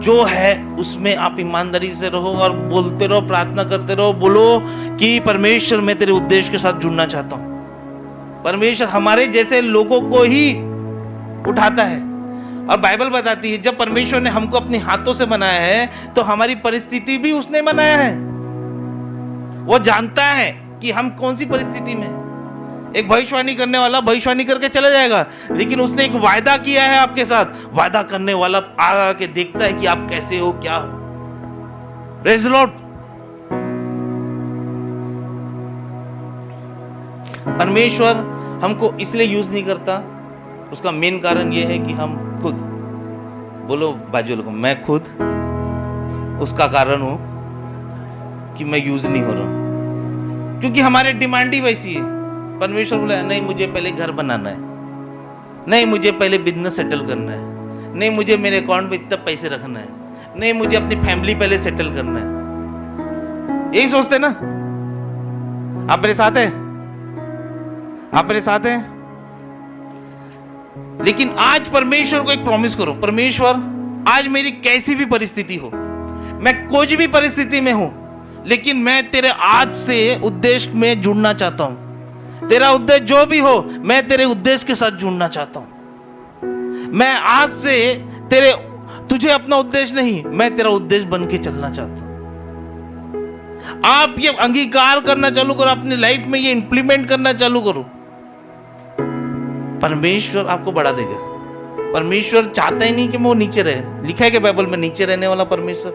जो है उसमें आप ईमानदारी से रहो और बोलते रहो, प्रार्थना करते रहो, बोलो कि परमेश्वर मैं तेरे उद्देश्य के साथ जुड़ना चाहता हूं। परमेश्वर हमारे जैसे लोगों को ही उठाता है, और बाइबल बताती है जब परमेश्वर ने हमको अपने हाथों से बनाया है तो हमारी परिस्थिति भी उसने बनाया है। वो जानता है कि हम कौन सी परिस्थिति में। एक भविष्यवाणी करने वाला भविष्यवाणी करके चला जाएगा, लेकिन उसने एक वायदा किया है आपके साथ। वायदा करने वाला आके देखता है कि आप कैसे हो, क्या हो। Praise the Lord. परमेश्वर हमको इसलिए यूज नहीं करता, उसका मेन कारण यह है कि हम खुद, बोलो बाजू लोगों, मैं खुद उसका कारण हूं कि मैं यूज नहीं हो रहा, क्योंकि हमारे डिमांड ही वैसी है। परमेश्वर बोला नहीं मुझे पहले घर बनाना है, नहीं मुझे पहले बिजनेस सेटल करना है, नहीं मुझे मेरे अकाउंट में इतना पैसे रखना है, नहीं मुझे अपनी फैमिली पहले सेटल करना है। यही सोचते ना? आप मेरे साथ हैं? आप मेरे साथ हैं? लेकिन आज परमेश्वर को एक प्रॉमिस करो, परमेश्वर आज मेरी कैसी भी परिस्थिति हो, मैं कोई भी परिस्थिति में हूं, लेकिन मैं तेरे आज से उद्देश्य में जुड़ना चाहता हूं। तेरा उद्देश्य जो भी हो, मैं तेरे उद्देश्य के साथ जुड़ना चाहता हूं। मैं आज से तुझे अपना उद्देश्य नहीं, मैं तेरा उद्देश्य बन के चलना चाहता हूं। आप ये अंगीकार करना चालू करो, अपनी लाइफ में ये इंप्लीमेंट करना चालू करो, परमेश्वर आपको बढ़ा देगा। परमेश्वर चाहता ही नहीं कि वो नीचे रहे। लिखा है कि बाइबल में नीचे रहने वाला परमेश्वर,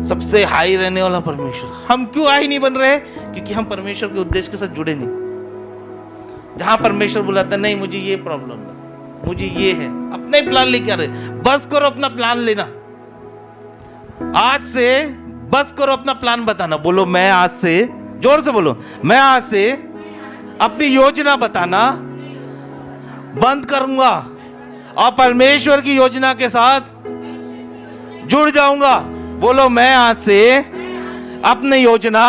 सबसे हाई रहने वाला परमेश्वर। हम क्यों हाई नहीं बन रहे? क्योंकि हम परमेश्वर के उद्देश्य के साथ जुड़े नहीं। जहां परमेश्वर बुलाता नहीं, मुझे ये प्रॉब्लम है, मुझे ये है, अपने प्लान लेके आ रहे। बस करो अपना प्लान लेना। आज से बस करो अपना प्लान बताना। बोलो मैं आज से, जोर से बोलो, मैं आज से अपनी योजना बताना बंद करूंगा और परमेश्वर की योजना के साथ जुड़ जाऊंगा। बोलो मैं आज से अपनी योजना,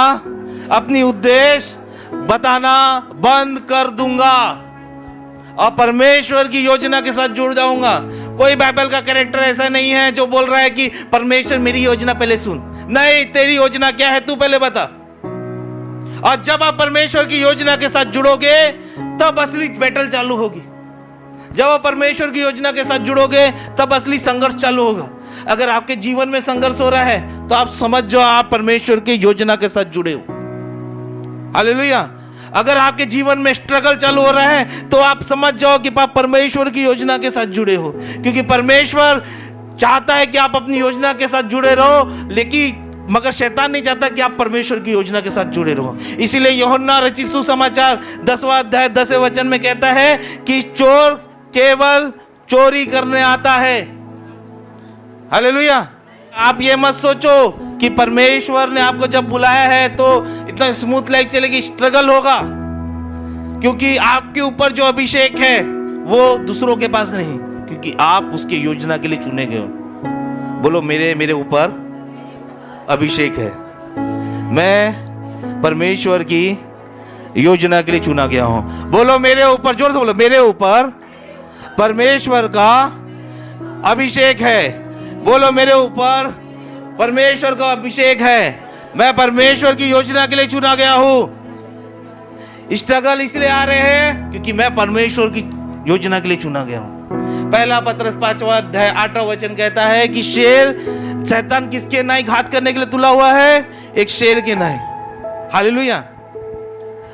अपनी उद्देश्य बताना बंद कर दूंगा और परमेश्वर की योजना के साथ जुड़ जाऊंगा। कोई बाइबल का कैरेक्टर ऐसा नहीं है जो बोल रहा है कि परमेश्वर मेरी योजना पहले सुन। नहीं, तेरी योजना क्या है तू पहले बता। और जब आप परमेश्वर की योजना के साथ जुड़ोगे तब असली बैटल चालू होगी। जब आप परमेश्वर की योजना के साथ जुड़ोगे तब असली संघर्ष चालू होगा। अगर आपके जीवन में संघर्ष हो रहा है तो आप समझ जाओ आप परमेश्वर की योजना के साथ जुड़े हो। हालेलुया। अगर आपके जीवन में स्ट्रगल चालू हो रहा है तो आप समझ जाओ कि आप परमेश्वर की योजना के साथ जुड़े हो, क्योंकि परमेश्वर चाहता है कि आप अपनी योजना के साथ जुड़े रहो, लेकिन मगर शैतान नहीं चाहता कि आप परमेश्वर की योजना के साथ जुड़े रहो। इसीलिए यूहन्ना रचित सुसमाचार 10वां अध्याय 10वें वचन में कहता है कि चोर केवल चोरी करने आता है। हालेलुया। आप ये मत सोचो कि परमेश्वर ने आपको जब बुलाया है तो इतना स्मूथ लाइफ चलेगी। स्ट्रगल होगा, क्योंकि आपके ऊपर जो अभिषेक है वो दूसरों के पास नहीं, क्योंकि आप उसके योजना के लिए चुने गए हो। बोलो मेरे ऊपर अभिषेक है, मैं परमेश्वर की योजना के लिए चुना गया हूं। बोलो मेरे ऊपर, जोर से बोलो, मेरे ऊपर परमेश्वर का अभिषेक है। बोलो मेरे ऊपर परमेश्वर का अभिषेक है, मैं परमेश्वर की योजना के लिए चुना गया हूं। स्ट्रगल इसलिए आ रहे हैं क्योंकि मैं परमेश्वर की योजना के लिए चुना गया हूं। पहला पत्रस 5वां अध्याय 8वां वचन कहता है कि शेर, शैतान किसके नाई घात करने के लिए तुला हुआ है? एक शेर के नाई। हालेलुया।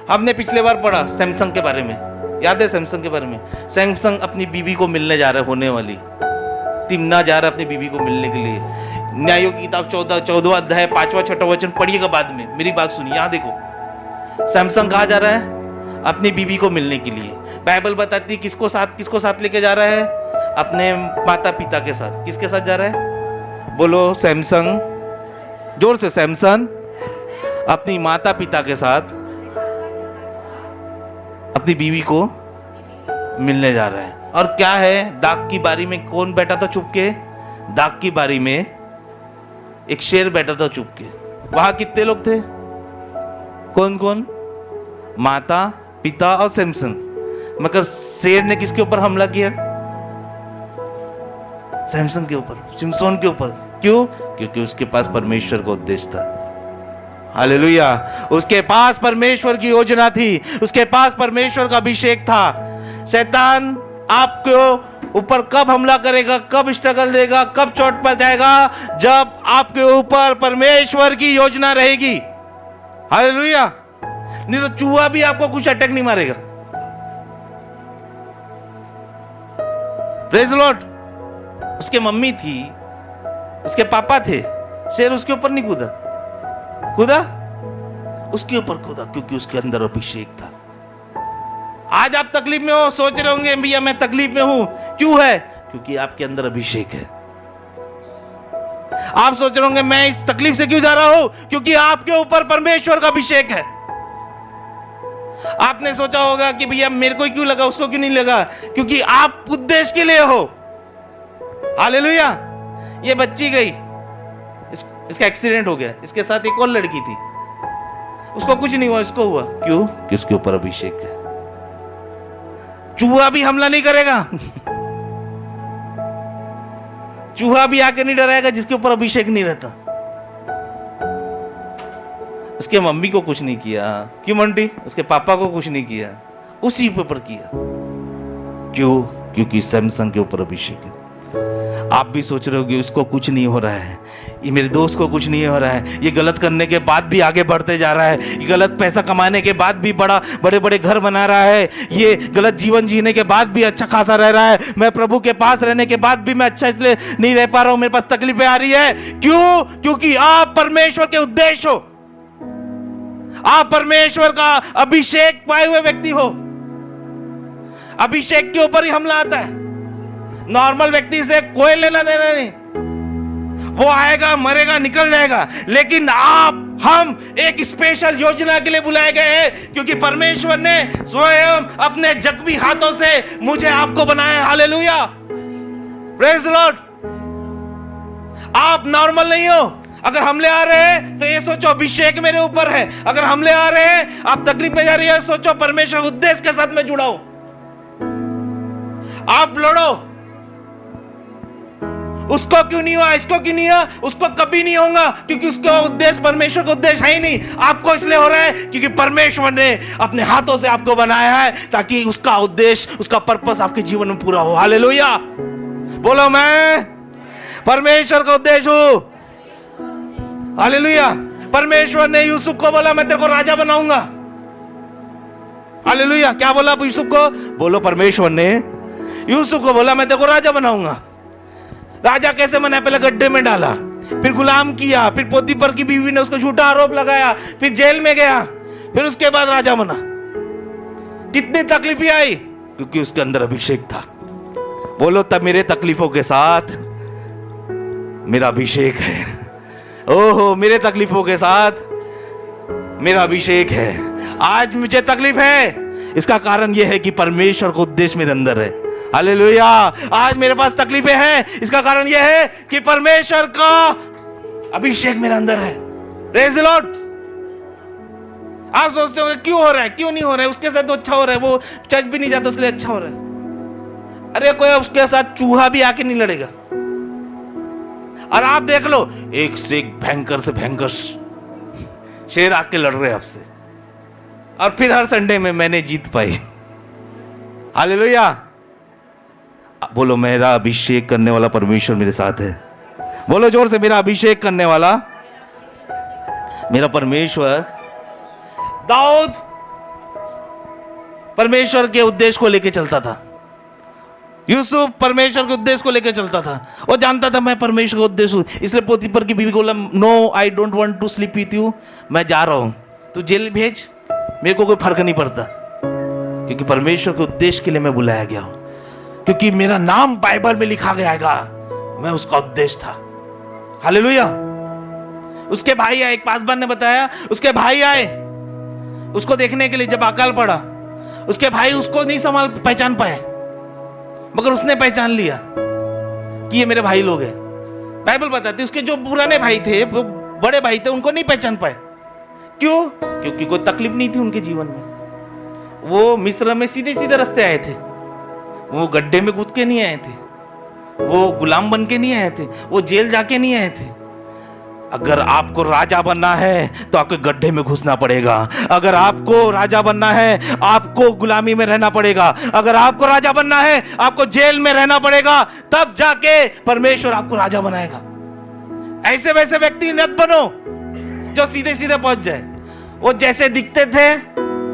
हमने पिछले बार पढ़ा सैमसंग के बारे में, याद है सैमसंग के बारे में? सैमसंग अपनी बीवी को मिलने जा रहा है, होने वाली तिमना जा रहा है अपनी बीवी को मिलने के लिए। न्यायों की किताब 14वां अध्याय 5वां 6वां वचन पढ़िएगा बाद में। मेरी बात सुनिए, यहां देखो सैमसंग कहाँ जा रहा है? अपनी बीवी को मिलने के लिए। बाइबल बताती है किसको साथ लेके जा रहा है? अपने माता पिता के साथ। किसके साथ जा रहा है? बोलो सैमसंग, जोर से, सैमसंग अपनी माता पिता के साथ अपनी बीवी को मिलने जा रहा है। और क्या है, दाग की बारी में कौन बैठा था चुप के? दाग की बारी में एक शेर बैठा था चुप के। वहां कितने लोग थे? कौन कौन? माता पिता और सैमसंग। मगर शेर ने किसके ऊपर हमला किया? सैमसंग के ऊपर, सिमसोन के ऊपर। क्यों? क्योंकि उसके पास परमेश्वर का उद्देश्य था। हालेलुया। उसके पास परमेश्वर की योजना थी, उसके पास परमेश्वर का अभिषेक था। शैतान आपके ऊपर कब हमला करेगा, कब स्ट्रगल देगा, कब चोट पर जाएगा? जब आपके ऊपर परमेश्वर की योजना रहेगी। हालेलुया। नहीं तो चूहा भी आपको कुछ अटैक नहीं मारेगा। Praise Lord. उसके मम्मी थी, उसके पापा थे, शेर उसके ऊपर नहीं कूदा, उसके ऊपर कूदा क्योंकि उसके अंदर अभिषेक था। आज आप तकलीफ में हो, सोच रहे होंगे भैया मैं तकलीफ में हूं, क्यों है? क्योंकि आपके अंदर अभिषेक है। आप सोच रहे होंगे मैं इस तकलीफ से क्यों जा रहा हूं? क्योंकि आपके ऊपर परमेश्वर का अभिषेक है। आपने सोचा होगा कि भैया मेरे को क्यों लगा, उसको क्यों नहीं लगा? क्योंकि आप उद्देश्य के लिए हो। हालेलुया। ये बच्ची गई, इसका एक्सीडेंट हो गया, इसके साथ एक और लड़की थी, उसको कुछ नहीं हुआ, इसको हुआ। क्यों? कि उसके ऊपर अभिषेक है। चूहा भी हमला नहीं करेगा, चूहा भी आके नहीं डराएगा जिसके ऊपर अभिषेक नहीं रहता। उसके मम्मी को कुछ नहीं किया, क्यों मंटी? उसके पापा को कुछ नहीं किया, उसी के ऊपर किया। क्यों? क्योंकि सैमसंग के ऊपर अभिषेक है। आप भी सोच रहे होगे उसको कुछ नहीं हो रहा है, ये मेरे दोस्त को कुछ नहीं हो रहा है, ये गलत करने के बाद भी आगे बढ़ते जा रहा है, ये गलत पैसा कमाने के बाद भी बड़े बड़े घर बना रहा है, ये गलत जीवन जीने के बाद भी अच्छा खासा रह रहा है, मैं प्रभु के पास रहने के बाद भी मैं अच्छा इसलिए नहीं रह पा रहा हूं, मेरे पास तकलीफें आ रही है। क्यों? क्योंकि आप परमेश्वर के उद्देश्य हो, आप परमेश्वर का अभिषेक पाए हुए व्यक्ति हो। अभिषेक के ऊपर ही हमला आता है, नॉर्मल व्यक्ति से कोई लेना देना नहीं, वो आएगा मरेगा निकल जाएगा। लेकिन हम एक स्पेशल योजना के लिए बुलाए गए हैं, क्योंकि परमेश्वर ने स्वयं अपने जख्मी हाथों से मुझे आपको बनाया। Hallelujah, praise the Lord. आप नॉर्मल नहीं हो। अगर हमले आ रहे हैं तो ये सोचो अभिषेक मेरे ऊपर है। अगर हमले आ रहे हैं, आप तकलीफ में जा रही है, सोचो परमेश्वर उद्देश्य के साथ मैं जुड़ा हूं। आप लड़ो, उसको क्यों नहीं हुआ, इसको क्यों नहीं हुआ, उसको कभी नहीं होगा, क्योंकि उसका उद्देश्य परमेश्वर का उद्देश्य है ही नहीं। आपको इसलिए हो रहा है क्योंकि परमेश्वर ने अपने हाथों से आपको बनाया है, ताकि उसका उद्देश्य, उसका पर्पस आपके जीवन में पूरा हो। हालेलुया, बोलो मैं परमेश्वर का उद्देश्य हूं। हालेलुया। परमेश्वर ने यूसुफ को बोला मैं तेरे को राजा बनाऊंगा। हालेलुया। क्या बोला यूसुफ को? बोलो परमेश्वर ने यूसुफ को बोला मैं तेरे को राजा बनाऊंगा। राजा कैसे बना? पहले गड्ढे में डाला, फिर गुलाम किया, फिर पोतीफर की बीवी ने उसको झूठा आरोप लगाया, फिर जेल में गया, फिर उसके बाद राजा बना। कितनी तकलीफें आई? क्योंकि उसके अंदर अभिषेक था। बोलो तब मेरे तकलीफों के साथ मेरा अभिषेक है। ओहो, मेरे तकलीफों के साथ मेरा अभिषेक है। आज मुझे तकलीफ है, इसका कारण यह है कि परमेश्वर का उद्देश्य मेरे अंदर है। हालेलुया। आज मेरे पास तकलीफें हैं, इसका कारण यह है कि परमेश्वर का अभिषेक मेरे अंदर है। Praise the Lord. आप सोचते होंगे क्यों हो रहा है, क्यों नहीं हो रहा है, उसके साथ तो अच्छा हो रहा है, वो चर्च भी नहीं जाता इसलिए अच्छा हो रहा है। अरे कोई उसके साथ चूहा भी आके नहीं लड़ेगा। और आप देख लो, एक से एक भयंकर से भयंकर शेर आके लड़ रहे हैं आपसे, और फिर हर संडे में मैंने जीत पाई। हालेलुया। बोलो मेरा अभिषेक करने वाला परमेश्वर मेरे साथ है। बोलो जोर से, मेरा अभिषेक करने वाला मेरा परमेश्वर। दाऊद परमेश्वर के उद्देश्य को लेकर चलता था, यूसुफ परमेश्वर के उद्देश्य को लेकर चलता था। वो जानता था मैं परमेश्वर का उद्देश्य हूं, इसलिए पोतीफर की बीवी को बोला no I don't want to sleep with you, मैं जा रहा हूं, तू जेल भेज, मेरे को कोई फर्क नहीं पड़ता, क्योंकि परमेश्वर के उद्देश्य के लिए मैं बुलाया गया हूं, क्योंकि मेरा नाम बाइबल में लिखा गया, मैं उसका उद्देश्य था। हालेलुया। उसके भाई आए, एक पासवान ने बताया, उसके भाई आए उसको देखने के लिए। जब अकाल पड़ा, उसके भाई उसको नहीं पहचान पाए, मगर उसने पहचान लिया कि ये मेरे भाई लोग हैं। बाइबल बताती है उसके जो पुराने भाई थे, वो बड़े भाई थे, उनको नहीं पहचान पाए। क्यों? क्योंकि कोई तकलीफ नहीं थी उनके जीवन में। वो मिस्र में सीधे सीधे रास्ते आए थे, वो गड्ढे में कूद के नहीं आए थे, वो गुलाम बन के नहीं आए थे, वो जेल जाके नहीं आए थे। अगर आपको राजा बनना है तो आपको गड्ढे में घुसना पड़ेगा। अगर आपको राजा बनना है, आपको गुलामी में रहना पड़ेगा। अगर आपको राजा बनना है, आपको जेल में रहना पड़ेगा, तब जाके परमेश्वर आपको राजा बनाएगा। ऐसे वैसे व्यक्ति मत बनो जो सीधे सीधे पहुंच जाए। वो जैसे दिखते थे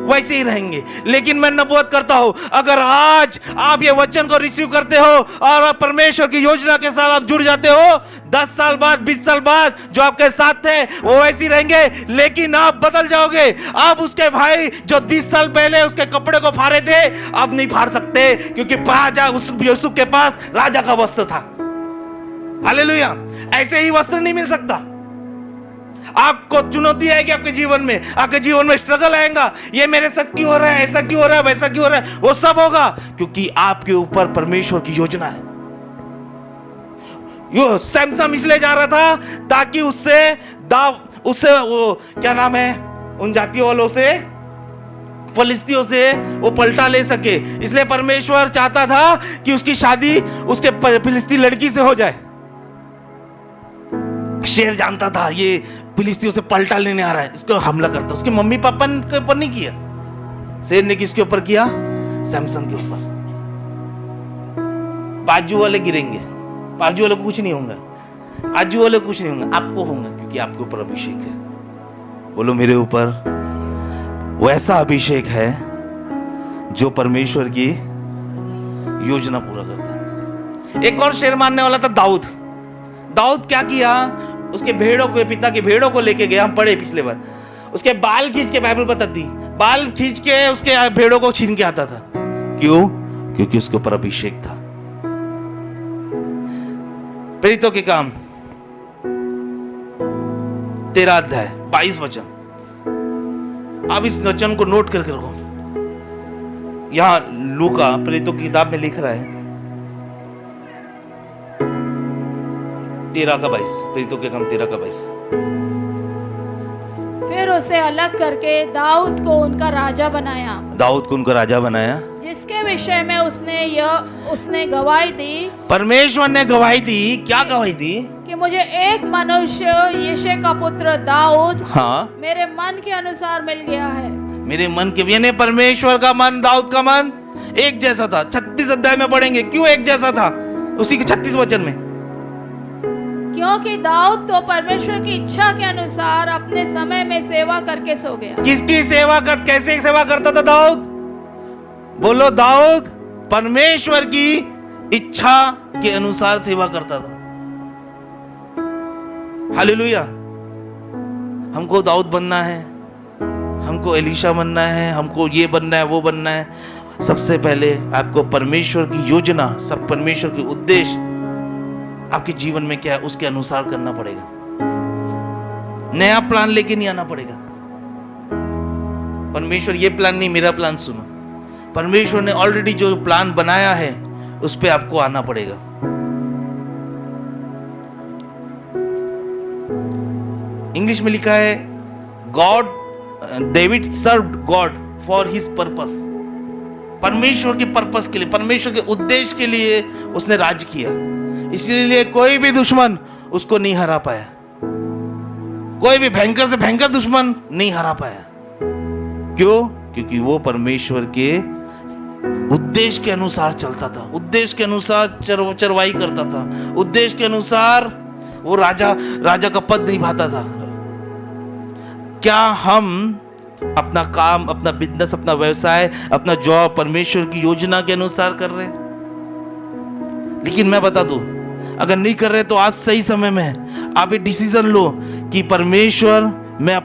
वैसे ही रहेंगे। लेकिन मैं नबूवत करता हूं, अगर आज आप ये वचन को रिसीव करते हो और आप परमेश्वर की योजना के साथ आप जुड़ जाते हो, 10 साल बाद 20 साल बाद जो आपके साथ थे वो वैसे ही रहेंगे, लेकिन आप बदल जाओगे। आप उसके भाई जो 20 साल पहले उसके कपड़े को फाड़े थे, अब नहीं फाड़ सकते, क्योंकि उस यूसुफ के पास राजा का वस्त्र था। हालेलुया। ऐसे ही वस्त्र नहीं मिल सकता। आपको चुनौती आएगी आपके जीवन में स्ट्रगल आएगा। ये मेरे साथ क्यों हो रहा है, ऐसा क्यों हो रहा है, वैसा क्यों हो रहा है, वो सब होगा क्योंकि आपके ऊपर परमेश्वर की योजना है। यो सैमसन इसलिए जा रहा था ताकि उससे वो क्या नाम है, उन जातियों वालों से, फलिस्तियों से वो पलटा ले सके। इसलिए परमेश्वर चाहता था कि उसकी शादी उसके फिलिस्ती लड़की से हो जाए। शेर जानता था ये फिलिस्तियों से पलटा लेने आ रहा है, इसको हमला करता। उसके मम्मी पापा ने के ऊपर नहीं किया, शेर ने किसके ऊपर किया? सैमसन के ऊपर। बाजू वाले गिरेंगे, बाजू वाले को कुछ नहीं होगा, आजू वाले को कुछ नहीं होगा, आपको होगा, क्योंकि आपके ऊपर अभिषेक है। बोलो मेरे ऊपर वैसा अभिषेक है जो परमेश्वर की योजना पूरा करता है। एक और शेर मारने वाला था दाऊद। दाऊद क्या किया, उसके भेड़ों को, पिता के भेड़ों को लेके गया, हम पढ़े पिछले बार, उसके बाल खींच के, बाइबल बताती, बाल खींच के उसके भेड़ों को छीन के आता था। क्यों? क्योंकि उसके ऊपर अभिषेक था। प्रेरितों के काम 13 अध्याय 22 वचन। आप इस वचन को नोट करके रखो। यहां लूका प्रेरितों की किताब में लिख रहा है 13:22, प्रेरितों के काम 13:22। फिर उसे अलग करके दाऊद को उनका राजा बनाया। दाऊद को उनका राजा बनाया, जिसके विषय में उसने गवाही दी। परमेश्वर ने गवाही दी। क्या गवाही दी? कि मुझे एक मनुष्य यिशै का पुत्र दाऊद, हाँ, मेरे मन के अनुसार मिल गया है। मेरे मन के, यानी परमेश्वर का मन, दाऊद का मन एक जैसा था। 36 अध्याय में पढ़ेंगे क्यों एक जैसा था, उसी के 36 वचन में। क्योंकि दाऊद तो परमेश्वर की इच्छा के अनुसार अपने समय में सेवा करके सो गया। किसकी सेवा कर, कैसे सेवा करता था दाऊद? बोलो, दाऊद परमेश्वर की इच्छा के अनुसार सेवा करता था। हालेलुया। हमको दाऊद बनना है, हमको एलीशा बनना है, हमको ये बनना है, वो बनना है। सबसे पहले आपको परमेश्वर की योजना, सब परमेश्वर के उद्देश्य आपके जीवन में क्या है उसके अनुसार करना पड़ेगा। नया प्लान लेके नहीं आना पड़ेगा। परमेश्वर ये प्लान नहीं, मेरा प्लान सुनो। परमेश्वर ने ऑलरेडी जो प्लान बनाया है उस पे आपको आना पड़ेगा। इंग्लिश में लिखा है God, David served God for his purpose. परमेश्वर के पर्पस के लिए, परमेश्वर के उद्देश्य के लिए उसने राज किया। इसलिए कोई भी दुश्मन उसको नहीं हरा पाया, कोई भी भयंकर से भयंकर दुश्मन नहीं हरा पाया। क्यों? क्योंकि वो परमेश्वर के उद्देश्य के अनुसार चलता था, उद्देश्य के अनुसार चरवाई करता था, उद्देश्य के अनुसार वो राजा का पद निभाता था। क्या हम अपना काम, अपना बिजनेस, अपना व्यवसाय, अपना जॉब परमेश्वर की योजना के अनुसार कर रहे हैं? लेकिन मैं बता दूं, अगर नहीं कर रहे तो आज सही समय में है। आप एक डिसीजन लो कि परमेश्वर, मैं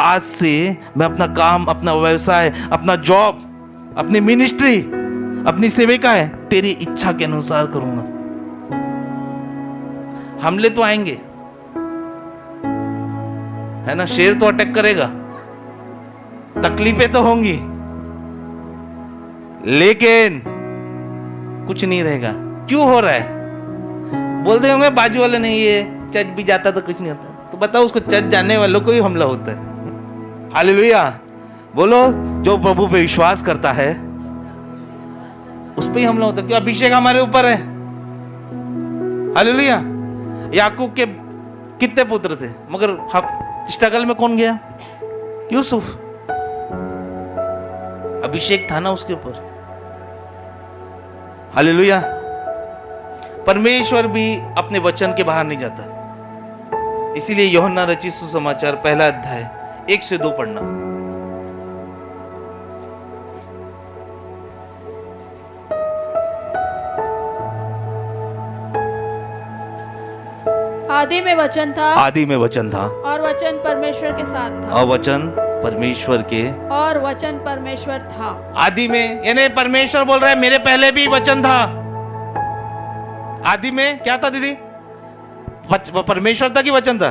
आज से मैं अपना काम, अपना व्यवसाय, अपना जॉब, अपनी मिनिस्ट्री, अपनी सेविकाएं तेरी इच्छा के अनुसार करूंगा। हमले तो आएंगे, है ना, शेर तो अटैक करेगा, तकलीफें तो होंगी, लेकिन कुछ नहीं रहेगा। क्यों हो रहा है? बोलते होंगे बाजू वाले, नहीं ये चच भी जाता तो कुछ नहीं होता। तो बताओ, उसको चच जाने वालों को ही हमला होता है। हालेलुया। बोलो, जो प्रभु पे विश्वास करता है उस पे ही हमला होता है। क्यों? अभिषेक हमारे ऊपर है। हालेलुया। याकूब के कितने पुत्र थे, मगर स्ट्रगल में कौन गया? यूसुफ। अभिषेक था ना उसके ऊपर। हालेलुया। परमेश्वर भी अपने वचन के बाहर नहीं जाता। इसीलिए यूहन्ना रचित सुसमाचार 1 अध्याय 1 से 2 पढ़ना। आदि में वचन था, आदि में वचन था, और वचन परमेश्वर के साथ था, और वचन परमेश्वर के, और वचन परमेश्वर था। आदि में, यानी परमेश्वर बोल रहा है मेरे पहले भी वचन था। आदि में क्या था दीदी? परमेश्वर था कि वचन था?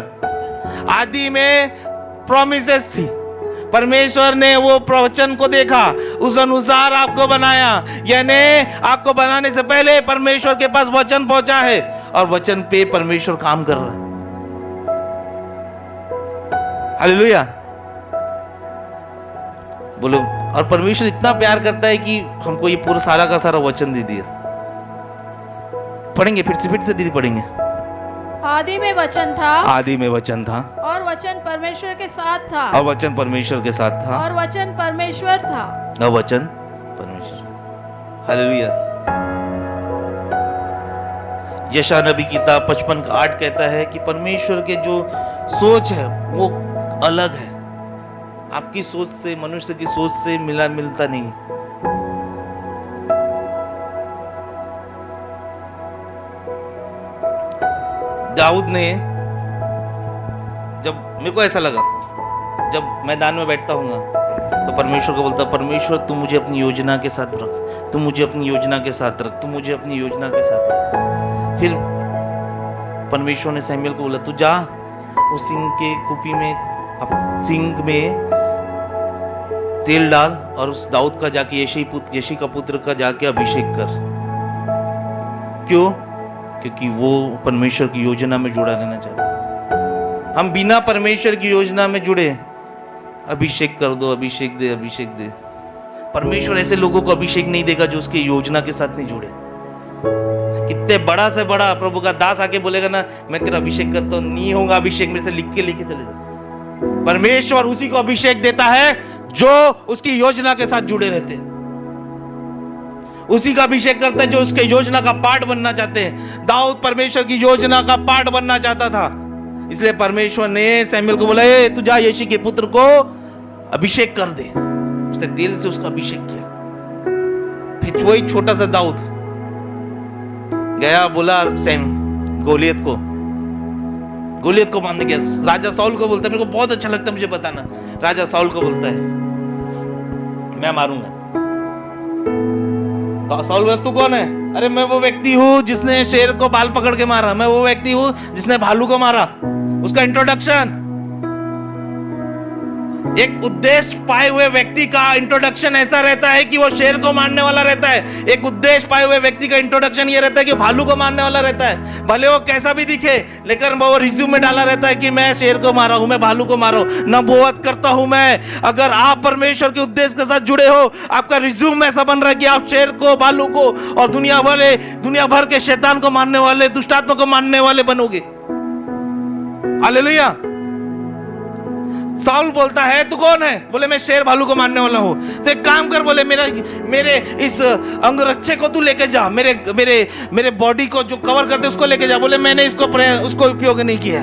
आदि में प्रॉमिसेस थी। परमेश्वर ने वो वचन को देखा, उस अनुसार आपको बनाया। यानी आपको बनाने से पहले परमेश्वर के पास वचन पहुंचा है, और वचन पे परमेश्वर काम कर रहा है। हालेलुया। बोलो। और परमेश्वर इतना प्यार करता है कि हमको ये पूरा सारा का सारा वचन दे दिया। पढ़ेंगे फिर से दीदी पढ़ेंगे। आदि में वचन था, आदि में वचन था, और वचन परमेश्वर के साथ था, और वचन परमेश्वर के साथ था, और वचन परमेश्वर था, और वचन परमेश्वर। हालेलुया। यशायाह नबी की किताब 55:8 कहता है कि परमेश्वर के जो सोच है वो अलग है, आपकी सोच से, मनुष्य की सोच से मिलता नहीं। दाऊद ने, जब मेरे को ऐसा लगा, जब मैदान में बैठता हूँ तो परमेश्वर को बोलता, परमेश्वर तू मुझे अपनी योजना के साथ रख, तू मुझे अपनी योजना के साथ रख, तू मुझे अपनी योजना के साथ रख। फिर परमेश्वर ने सैमुएल को बोला, तू जा उस सिंह के कुपी में, सिंह में तेल डाल और उस दाऊद का जाके यिशै का पुत्र का जाके अभिषेक कर। क्यों? क्योंकि वो परमेश्वर की योजना में जुड़ा रहना चाहता है। हम बिना परमेश्वर की योजना में जुड़े, अभिषेक कर दो, अभिषेक दे, अभिषेक दे। परमेश्वर ऐसे लोगों को अभिषेक नहीं देगा जो उसकी योजना के साथ नहीं जुड़े। कितने बड़ा से बड़ा प्रभु का दास आके बोलेगा ना, मैं तेरा अभिषेक करता हूं, नहीं होगा अभिषेक, मेरे से लिख के चले जाओ। परमेश्वर उसी को अभिषेक देता है जो उसकी योजना के साथ जुड़े रहते हैं, उसी का अभिषेक करता है जो उसके योजना का पार्ट बनना चाहते हैं। दाऊद परमेश्वर की योजना का पार्ट बनना चाहता था, इसलिए परमेश्वर ने सैमुएल को बोला, तू जा यिशै के पुत्र को अभिषेक कर दे। उसने तेल से उसका अभिषेक किया। फिर वही छोटा सा दाऊद गया, बोला गोलियत को मारने गया। राजा साउल को बोलता है, मेरे को बहुत अच्छा लगता है, मुझे बताना। राजा साउल को बोलता है, मैं मारूंगा। तो साउल बोला, तू कौन है? अरे मैं वो व्यक्ति हूं जिसने शेर को बाल पकड़ के मारा, मैं वो व्यक्ति हूं जिसने भालू को मारा। उसका इंट्रोडक्शन, एक उद्देश्य पाए हुए व्यक्ति का इंट्रोडक्शन ऐसा रहता है कि वो शेर को मारने वाला रहता है। एक उद्देश्य पाए हुए व्यक्ति का इंट्रोडक्शन ये रहता है कि भालू को मारने वाला रहता है। भले वो कैसा भी दिखे, लेकिन वो रिज्यूम में डाला रहता है कि मैं शेर को मारा हूं, मैं भालू को मारा हूं, नबूवत करता हूं मैं। अगर आप परमेश्वर के उद्देश्य के साथ जुड़े हो, आपका रिज्यूम ऐसा बन रहा है कि आप शेर को, भालू को और दुनिया भर के शैतान को मारने वाले, दुष्टात्मा को मारने वाले बनोगे। हालेलुया। साउल बोलता है, तू कौन है? बोले, मैं शेर भालू को मारने वाला हूं। तो एक काम कर, बोले, मेरे इस अंगरक्षे को तू लेके जा, मेरे बॉडी को जो कवर करते उसको लेके जा। बोले, मैंने उसको उपयोग नहीं किया,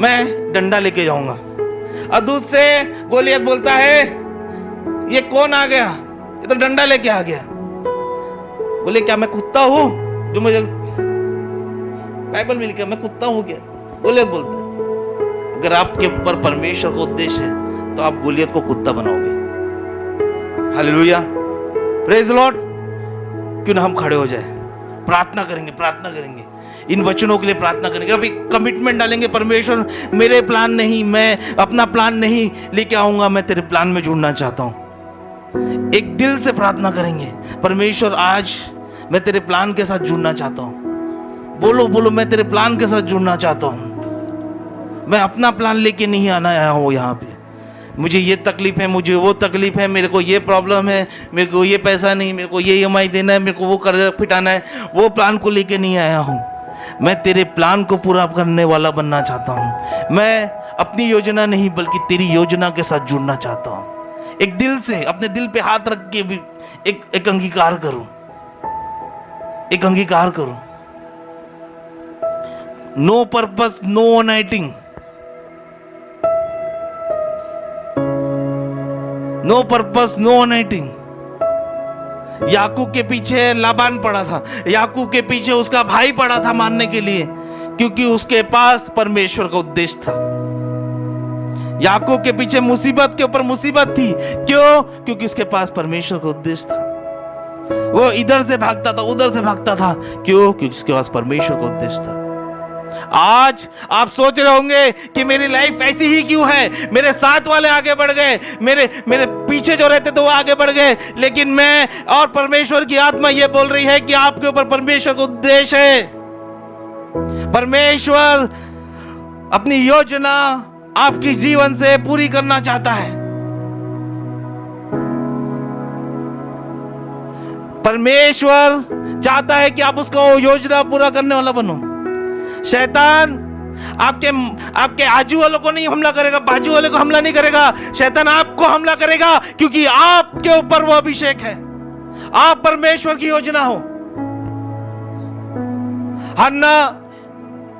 मैं डंडा लेके जाऊंगा। अदूत से गोलियत बोलता है, ये कौन आ गया? ये तो डंडा लेके आ गया। बोले, क्या मैं कुत्ता हूं जो मुझे बाइबल मिल गया? मैं कुत्ता हूं क्या? गोलियत बोलता है, अगर आपके ऊपर परमेश्वर का उद्देश्य है तो आप गोलियत को कुत्ता बनाओगे। Hallelujah, praise Lord. क्यों ना हम खड़े हो जाए, प्रार्थना करेंगे, इन वचनों के लिए प्रार्थना करेंगे। अभी कमिटमेंट डालेंगे, परमेश्वर मेरे प्लान नहीं, मैं अपना प्लान नहीं लेके आऊंगा, मैं तेरे प्लान में जुड़ना चाहता हूं। एक दिल से प्रार्थना करेंगे, परमेश्वर आज मैं तेरे प्लान के साथ जुड़ना चाहता हूं। बोलो, मैं तेरे प्लान के साथ जुड़ना चाहता हूं। मैं अपना प्लान लेके नहीं आया हूँ यहाँ पे। मुझे ये तकलीफ है, मुझे वो तकलीफ है, मेरे को ये प्रॉब्लम है, मेरे को ये पैसा नहीं, मेरे को ये EMI देना है, मेरे को वो कर्ज फिटाना है, वो प्लान को लेके नहीं आया हूँ। मैं तेरे प्लान को पूरा करने वाला बनना चाहता हूँ। मैं अपनी योजना नहीं बल्कि तेरी योजना के साथ जुड़ना चाहता हूँ। एक दिल से, अपने दिल पे हाथ रख के भी एक अंगीकार करूँ। No purpose, no uniting. No purpose, no uniting. याकूब के पीछे लाबान पड़ा था, याकूब के पीछे उसका भाई पड़ा था मारने के लिए, क्योंकि उसके पास परमेश्वर का उद्देश्य था। याकूब के पीछे मुसीबत के ऊपर मुसीबत थी, क्यों? क्योंकि उसके पास परमेश्वर का उद्देश्य था। वो इधर से भागता था, उधर से भागता था, क्यों? क्योंकि उसके पास परमेश्वर का उद्देश्य था। आज आप सोच रहे होंगे कि मेरी लाइफ ऐसी ही क्यों है, मेरे साथ वाले आगे बढ़ गए, मेरे पीछे जो रहते थे वो आगे बढ़ गए, लेकिन मैं और परमेश्वर की आत्मा ये बोल रही है कि आपके ऊपर परमेश्वर का उद्देश्य है। परमेश्वर अपनी योजना आपकी जीवन से पूरी करना चाहता है। परमेश्वर चाहता है कि आप उसको योजना पूरा करने वाला बनो। शैतान आपके आजू वालों को नहीं हमला करेगा, बाजू वाले को हमला नहीं करेगा, शैतान आपको हमला करेगा, क्योंकि आपके ऊपर वो अभिषेक है। आप परमेश्वर की योजना हो। हन्ना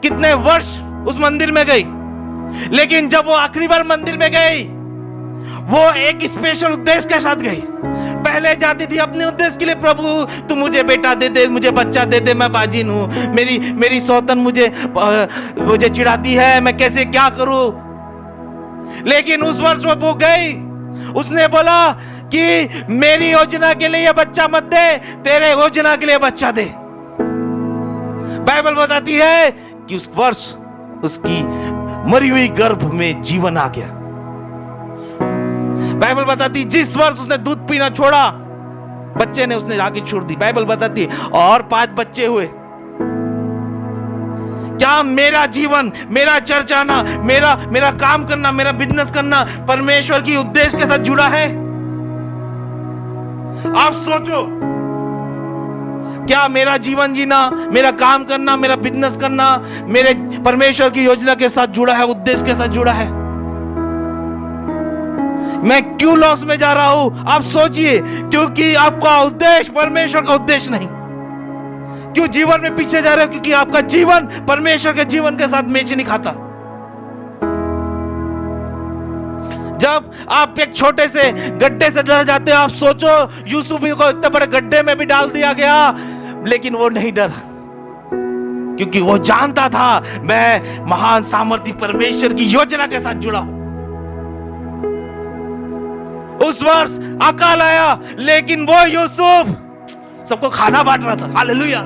कितने वर्ष उस मंदिर में गई, लेकिन जब वो आखिरी बार मंदिर में गई, वो एक स्पेशल उद्देश्य के साथ गई। पहले जाती थी अपने उद्देश्य के लिए, प्रभु तू मुझे बेटा दे दे, मुझे बच्चा दे दे, मैं बाजिन हूं, मेरी सौतन मुझे चिढ़ाती है, मैं कैसे क्या करूं। लेकिन उस वर्ष वो गई, उसने बोला कि मेरी योजना के लिए बच्चा मत दे, तेरे योजना के लिए बच्चा दे। बाइबल बताती है कि उस वर्ष उसकी मरी हुई गर्भ में जीवन आ गया। बाइबल बताती जिस वर्ष उसने दूध पीना छोड़ा, बच्चे ने उसने आगे छोड़ दी। बाइबल बताती और 5 बच्चे हुए। क्या मेरा जीवन, मेरा चर्च आना, मेरा काम करना, मेरा बिजनेस करना परमेश्वर की उद्देश्य के साथ जुड़ा है? आप सोचो, क्या मेरा जीवन जीना, मेरा काम करना, मेरा बिजनेस करना मेरे परमेश्वर की योजना के साथ जुड़ा है, उद्देश्य के साथ जुड़ा है? मैं क्यों लॉस में जा रहा हूं? आप सोचिए, क्योंकि आपका उद्देश्य परमेश्वर का उद्देश्य नहीं। क्यों जीवन में पीछे जा रहे हो? क्योंकि आपका जीवन परमेश्वर के जीवन के साथ मैच नहीं खाता। जब आप एक छोटे से गड्ढे से डर जाते हो, आप सोचो यूसुफ को इतने बड़े गड्ढे में भी डाल दिया गया, लेकिन वो नहीं डरा, क्योंकि वो जानता था मैं महान सामर्थी परमेश्वर की योजना के साथ जुड़ा हूं। उस वर्ष अकाल आया, लेकिन वो यूसुफ सबको खाना बांट रहा था। हालेलुया।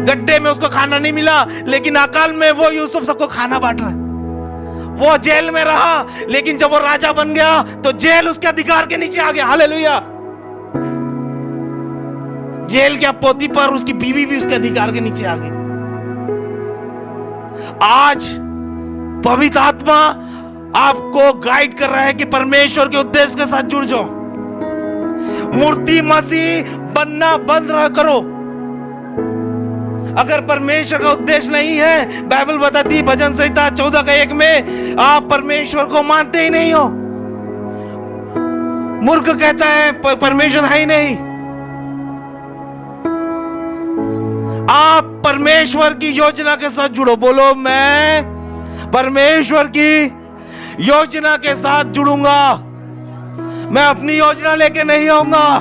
गड्ढे में उसको खाना नहीं मिला, लेकिन अकाल में वो यूसुफ सबको खाना बांट रहा है। वो जेल में रहा, लेकिन जब वो राजा बन गया तो जेल उसके अधिकार के नीचे आ गया। हालेलुया। जेल क्या, पोतीफर उसकी बीवी भी उसके अधिकार के नीचे आ गई। आज पवित्र आत्मा आपको गाइड कर रहा है कि परमेश्वर के उद्देश्य के साथ जुड़ जाओ। मूर्ति मसीह बनना बंद ना करो। अगर परमेश्वर का उद्देश्य नहीं है, बाइबल बताती है भजन संहिता 14:1 में, आप परमेश्वर को मानते ही नहीं हो। मूर्ख कहता है परमेश्वर है ही नहीं। आप परमेश्वर की योजना के साथ जुड़ो। बोलो, मैं परमेश्वर की योजना के साथ जुड़ूंगा। मैं अपनी योजना लेके नहीं आऊंगा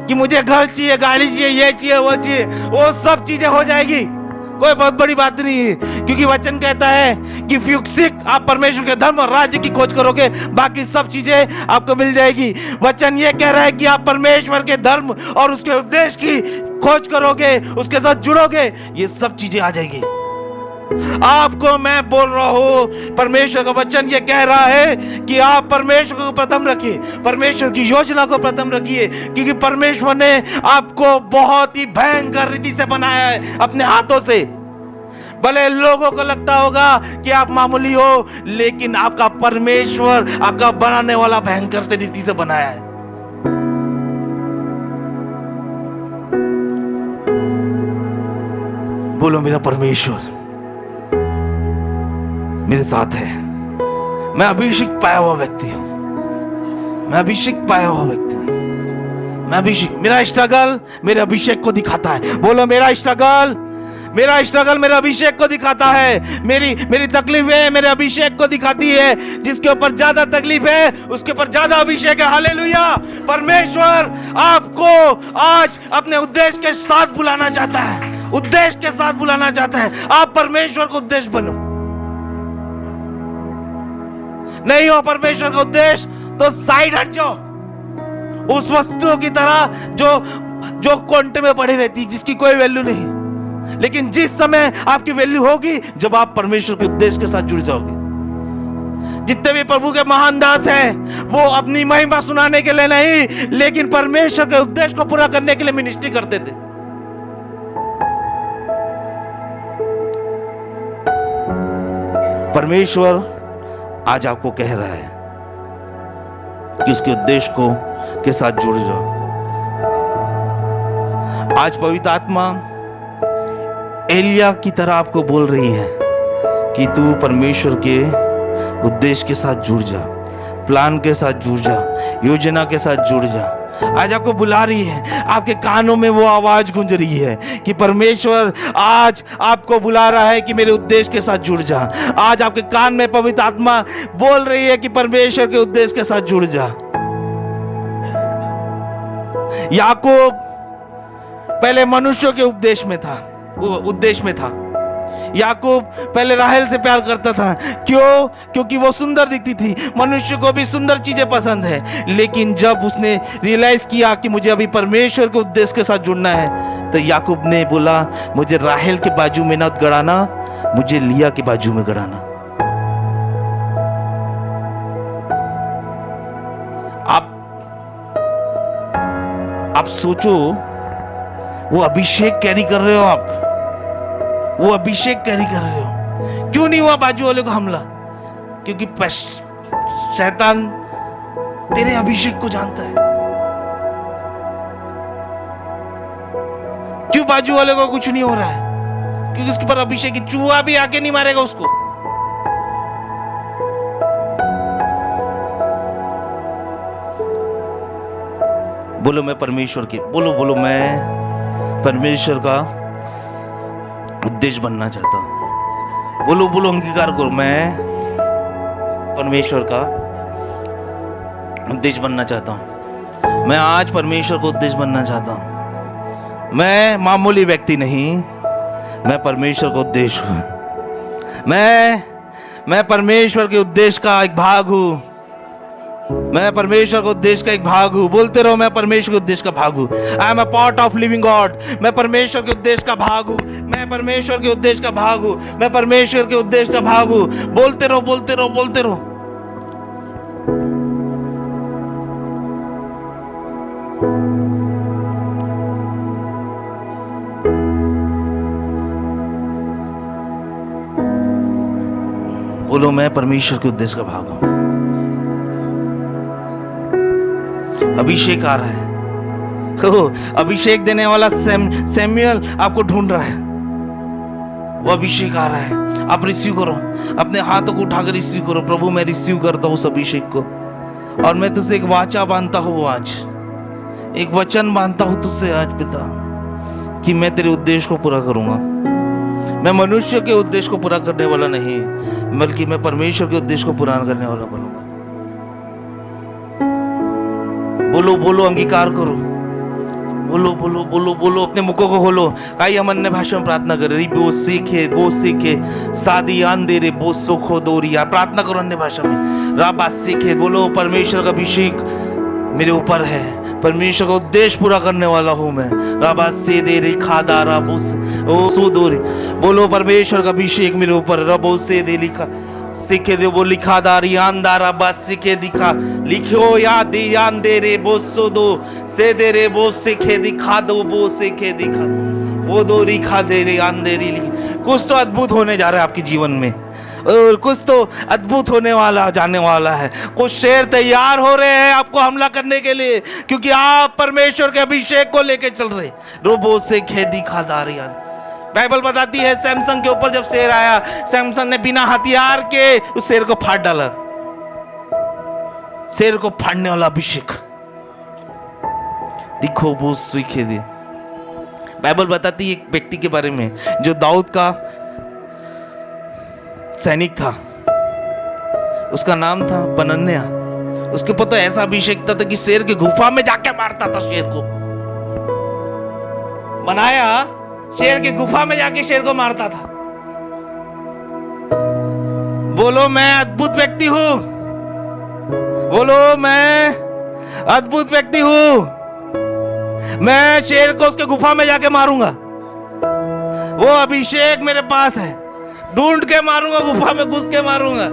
कि मुझे घर चाहिए, गाड़ी चाहिए, ये चाहिए, वो चाहिए। वो सब चीजें हो जाएगी, कोई बहुत बड़ी बात नहीं है, क्योंकि वचन कहता है कि इफ यू सीक, आप परमेश्वर के धर्म और राज्य की खोज करोगे, बाकी सब चीजें आपको मिल जाएगी। वचन ये कह रहा है कि आप परमेश्वर के धर्म और उसके उद्देश्य की खोज करोगे, उसके साथ जुड़ोगे, ये सब चीजें आ जाएगी। आपको मैं बोल रहा हूं, परमेश्वर का वचन ये कह रहा है कि आप परमेश्वर को प्रथम रखिए, परमेश्वर की योजना को प्रथम रखिए, क्योंकि परमेश्वर ने आपको बहुत ही भयंकर रीति से बनाया है अपने हाथों से। भले लोगों को लगता होगा कि आप मामूली हो, लेकिन आपका परमेश्वर आपका बनाने वाला भयंकर रीति से बनाया है। बोलो, मेरा परमेश्वर मेरे साथ है। मैं अभिषेक पाया हुआ व्यक्ति हूं। मैं अभिषेक पाया हुआ व्यक्ति हूं। मैं अभिषेक, मेरा स्ट्रगल मेरे अभिषेक को दिखाता है। बोलो, मेरा स्ट्रगल मेरे अभिषेक को दिखाता है। मेरी तकलीफें मेरे अभिषेक को दिखाती है। जिसके ऊपर ज्यादा तकलीफ है, उसके ऊपर ज्यादा अभिषेक है। हालेलुया। परमेश्वर आपको आज अपने उद्देश्य के साथ बुलाना चाहता है, उद्देश्य के साथ बुलाना चाहता है। आप परमेश्वर का उद्देश्य बनो। नहीं हो परमेश्वर का उद्देश्य तो साइड हट जाओ, उस वस्तुओं की तरह जो कोंटे में पड़ी रहती, जिसकी कोई वैल्यू नहीं। लेकिन जिस समय आपकी वैल्यू होगी, जब आप परमेश्वर के उद्देश्य के साथ जुड़ जाओगे। जितने भी प्रभु के महान दास हैं, वो अपनी महिमा सुनाने के लिए नहीं, लेकिन परमेश्वर के उद्देश्य को पूरा करने के लिए मिनिस्ट्री करते थे। परमेश्वर आज आपको कह रहा है कि उसके उद्देश्य के साथ जुड़ जाओ। आज पवित्र आत्मा एलिया की तरह आपको बोल रही है कि तू परमेश्वर के उद्देश्य के साथ जुड़ जा, प्लान के साथ जुड़ जा, योजना के साथ जुड़ जा। आज आपको बुला रही है, आपके कानों में वो आवाज गूंज रही है कि परमेश्वर आज आपको बुला रहा है कि मेरे उद्देश्य के साथ जुड़ जा। आज आपके कान में पवित्र आत्मा बोल रही है कि परमेश्वर के उद्देश्य के साथ जुड़ जा। याकूब पहले मनुष्यों के उद्देश्य में था। याकूब पहले राहेल से प्यार करता था। क्यों? क्योंकि वो सुंदर दिखती थी। मनुष्य को भी सुंदर चीजें पसंद है, लेकिन जब उसने रियलाइज किया कि मुझे अभी परमेश्वर के उद्देश्य के साथ जुड़ना है, तो याकूब ने बोला, मुझे राहेल के बाजू में मत गड़ाना, मुझे लिया के बाजू में गड़ाना। आप सोचो, वो अभिषेक कैरी कर रहे हो आप, वो अभिषेक कैरी कर रहे हो। क्यों नहीं हुआ बाजू वाले को हमला? क्योंकि शैतान तेरे अभिषेक को जानता है। क्यों बाजू वाले को कुछ नहीं हो रहा है? क्योंकि उसके पर अभिषेक, चूहा भी आके नहीं मारेगा उसको। बोलो मैं परमेश्वर के, बोलो मैं परमेश्वर का उद्देश्य बनना चाहता हूं। बोलो अंगीकार करो, मैं परमेश्वर का उद्देश्य बनना चाहता हूं। मैं आज परमेश्वर का उद्देश्य बनना चाहता हूं। मैं मामूली व्यक्ति नहीं, मैं परमेश्वर का उद्देश्य हूं। मैं परमेश्वर के उद्देश्य का एक भाग हूं। मैं परमेश्वर के उद्देश्य का एक भाग हूं। बोलते रहो, मैं परमेश्वर के उद्देश्य का भाग हूं। I am a part of living God. मैं परमेश्वर के उद्देश्य का भाग हूं। मैं परमेश्वर के उद्देश्य का भाग हूं। मैं परमेश्वर के उद्देश्य का भाग हूं। बोलते रहो। बोलो मैं परमेश्वर के उद्देश्य का भाग हूं। अभिषेक आ रहा है। तो अभिषेक देने वाला सैमुअल आपको ढूंढ रहा है। वो अभिषेक आ रहा है, आप रिसीव करो। अपने हाथों को उठाकर रिसीव करो। प्रभु मैं रिसीव करता हूं उस अभिषेक को, और मैं तुझसे एक वाचा बांधता हूं आज, एक वचन बांधता हूं तुझसे आज पिता, कि मैं तेरे उद्देश्य को पूरा करूंगा। मैं मनुष्य के उद्देश्य को पूरा करने वाला नहीं, बल्कि मैं परमेश्वर के उद्देश्य को पूरा करने वाला बनूंगा। बोलो अंगीकार करो। बोलो अपने मुखों को खोलो। काई हम अन्य भाषा में प्रार्थना करें। वो सीखे सादी आंदे रे बो सुखो दोरिया। प्रार्थना करो अन्य भाषा में। राबा सीखे। बोलो परमेश्वर का अभिषेक मेरे ऊपर है, परमेश्वर का उद्देश्य पूरा करने वाला हूं मैं। राबा से दे रे खादारा बुस ओ सुदोरी। बोलो परमेश्वर का अभिषेक मेरे ऊपर। रबो से दे लिखा सीखे दे वो लिखा दारी आंदारा बस सीखे दिखा लिखो याद यान दे रे बो सो दो से दे रे बो सीखे दिखा दो बो सीखे दिखा वो दो लिखा दे रे आंदेरी लिखी। कुछ तो अद्भुत होने जा रहा है आपके जीवन में, और कुछ तो अद्भुत होने वाला जाने वाला है। कुछ शेर तैयार हो रहे हैं आपको हमला करने के लिए, क्योंकि आप परमेश्वर के अभिषेक को लेके चल रहे। रोबो से खेदी खादारियान। बाइबल बताती है सैमसन के ऊपर जब शेर आया, सैमसन ने बिना हथियार के उस शेर को फाड़ डाला। शेर को फाड़ने वाला अभिषेक लिखो वो सीखे दे। बाइबल बताती है एक व्यक्ति के बारे में जो दाऊद का सैनिक था। उसका नाम था बनन्या। उसके ऊपर तो ऐसा अभिषेक था कि शेर की गुफा में जाके मारता था शेर को। बनाया शेर की गुफा में जाके शेर को मारता था। बोलो मैं अद्भुत व्यक्ति हूं। बोलो मैं अद्भुत व्यक्ति हूं। मैं शेर को उसके गुफा में जाके मारूंगा। वो अभिषेक मेरे पास है। ढूंढ के मारूंगा, गुफा में घुस के मारूंगा।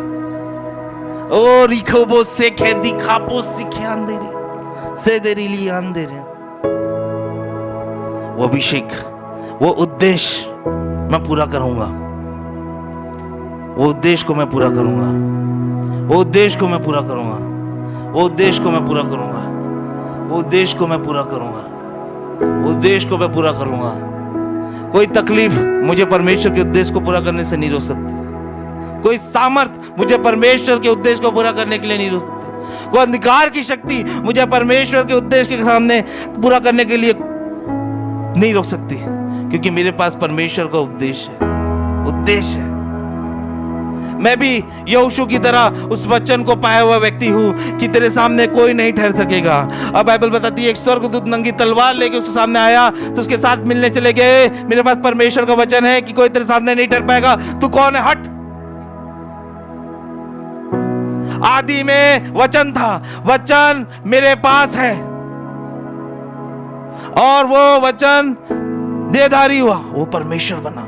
ओ रिखो बो सेखे दिखा बो सीखे अंधेरे से देरी ली अंधेरे। वो अभिषेक, वो उद्देश्य मैं पूरा करूंगा। वो उद्देश्य को मैं पूरा करूंगा। वो उद्देश्य को मैं पूरा करूंगा। वो उद्देश्य को मैं पूरा करूंगा। वो उद्देश्य को मैं पूरा करूंगा। वो उद्देश्य को मैं पूरा करूंगा। कोई तकलीफ मुझे परमेश्वर के उद्देश्य को पूरा करने से नहीं रोक सकती। कोई सामर्थ मुझे परमेश्वर के उद्देश्य को पूरा करने के लिए नहीं रोक सकती। कोई अंधकार की शक्ति मुझे परमेश्वर के उद्देश्य के सामने पूरा करने के लिए नहीं रोक सकती, क्योंकि मेरे पास परमेश्वर का उद्देश्य है। मैं भी यहोशू की तरह उस वचन को पाया हुआ व्यक्ति हूं कि तेरे सामने कोई नहीं ठहर सकेगा। अब बाइबल बताती है एक स्वर्गदूत नंगी तलवार लेके उसके सामने आया तो उसके साथ मिलने चले गए। मेरे पास परमेश्वर का वचन है कि कोई तेरे सामने नहीं ठहर पाएगा। तू कौन है? हट। आदि में वचन था, वचन मेरे पास है और वो वचन देहधारी हुआ, वो परमेश्वर बना।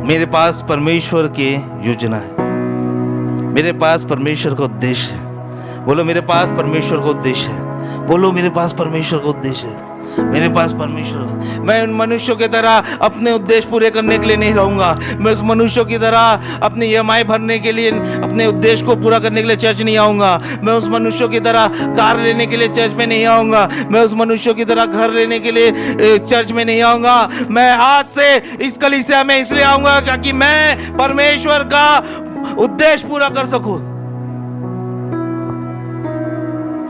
मेरे पास परमेश्वर की योजना है, मेरे पास परमेश्वर का उद्देश्य है। बोलो मेरे पास परमेश्वर का उद्देश्य है। बोलो मेरे पास परमेश्वर का उद्देश्य है। मेरे पास परमेश्वर। मैं उन मनुष्यों की तरह अपने उद्देश्य पूरे करने के लिए नहीं रहूंगा। मैं उस मनुष्यों की तरह अपनी ईएमआई भरने के लिए, अपने उद्देश्य को पूरा करने के लिए चर्च नहीं आऊंगा। मैं उस मनुष्यों की तरह कार लेने के लिए चर्च में नहीं आऊंगा। मैं उस मनुष्यों की तरह घर लेने के लिए चर्च में नहीं आऊंगा। मैं आज से इस कलीसिया में इसलिए आऊंगा ताकि मैं परमेश्वर का उद्देश्य पूरा कर सकूं।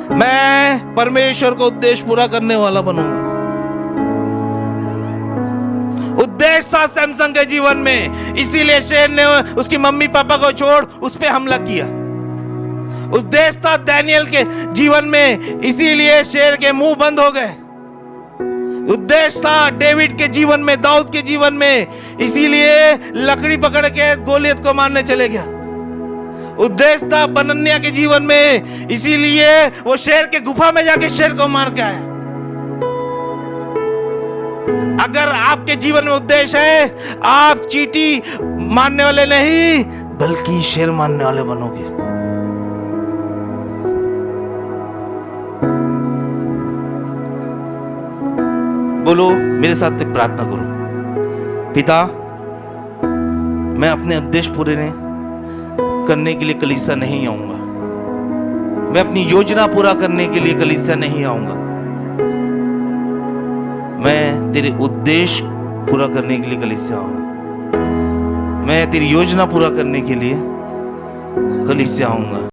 मैं परमेश्वर का उद्देश्य पूरा करने वाला बनूंगा। उद्देश्य था सैमसन के जीवन में, इसीलिए शेर ने उसकी मम्मी पापा को छोड़ उस पे हमला किया। उद्देश्य था दानियल के जीवन में, इसीलिए शेर के मुंह बंद हो गए। उद्देश्य था डेविड के जीवन में, दाऊद के जीवन में, इसीलिए लकड़ी पकड़ के गोलियत को मारने चले गया। उद्देश्य था बनन्या के जीवन में, इसीलिए वो शेर के गुफा में जाके शेर को मार के आया। अगर आपके जीवन में उद्देश्य है, आप चींटी मारने वाले नहीं बल्कि शेर मारने वाले बनोगे। बोलो मेरे साथ एक प्रार्थना करो। पिता, मैं अपने उद्देश्य पूरे नहीं करने के लिए कलीसिया नहीं आऊंगा। मैं अपनी योजना पूरा करने के लिए कलीसिया नहीं आऊंगा। मैं तेरे उद्देश्य पूरा करने के लिए कलीसिया आऊंगा। मैं तेरी योजना पूरा करने के लिए कलीसिया आऊंगा।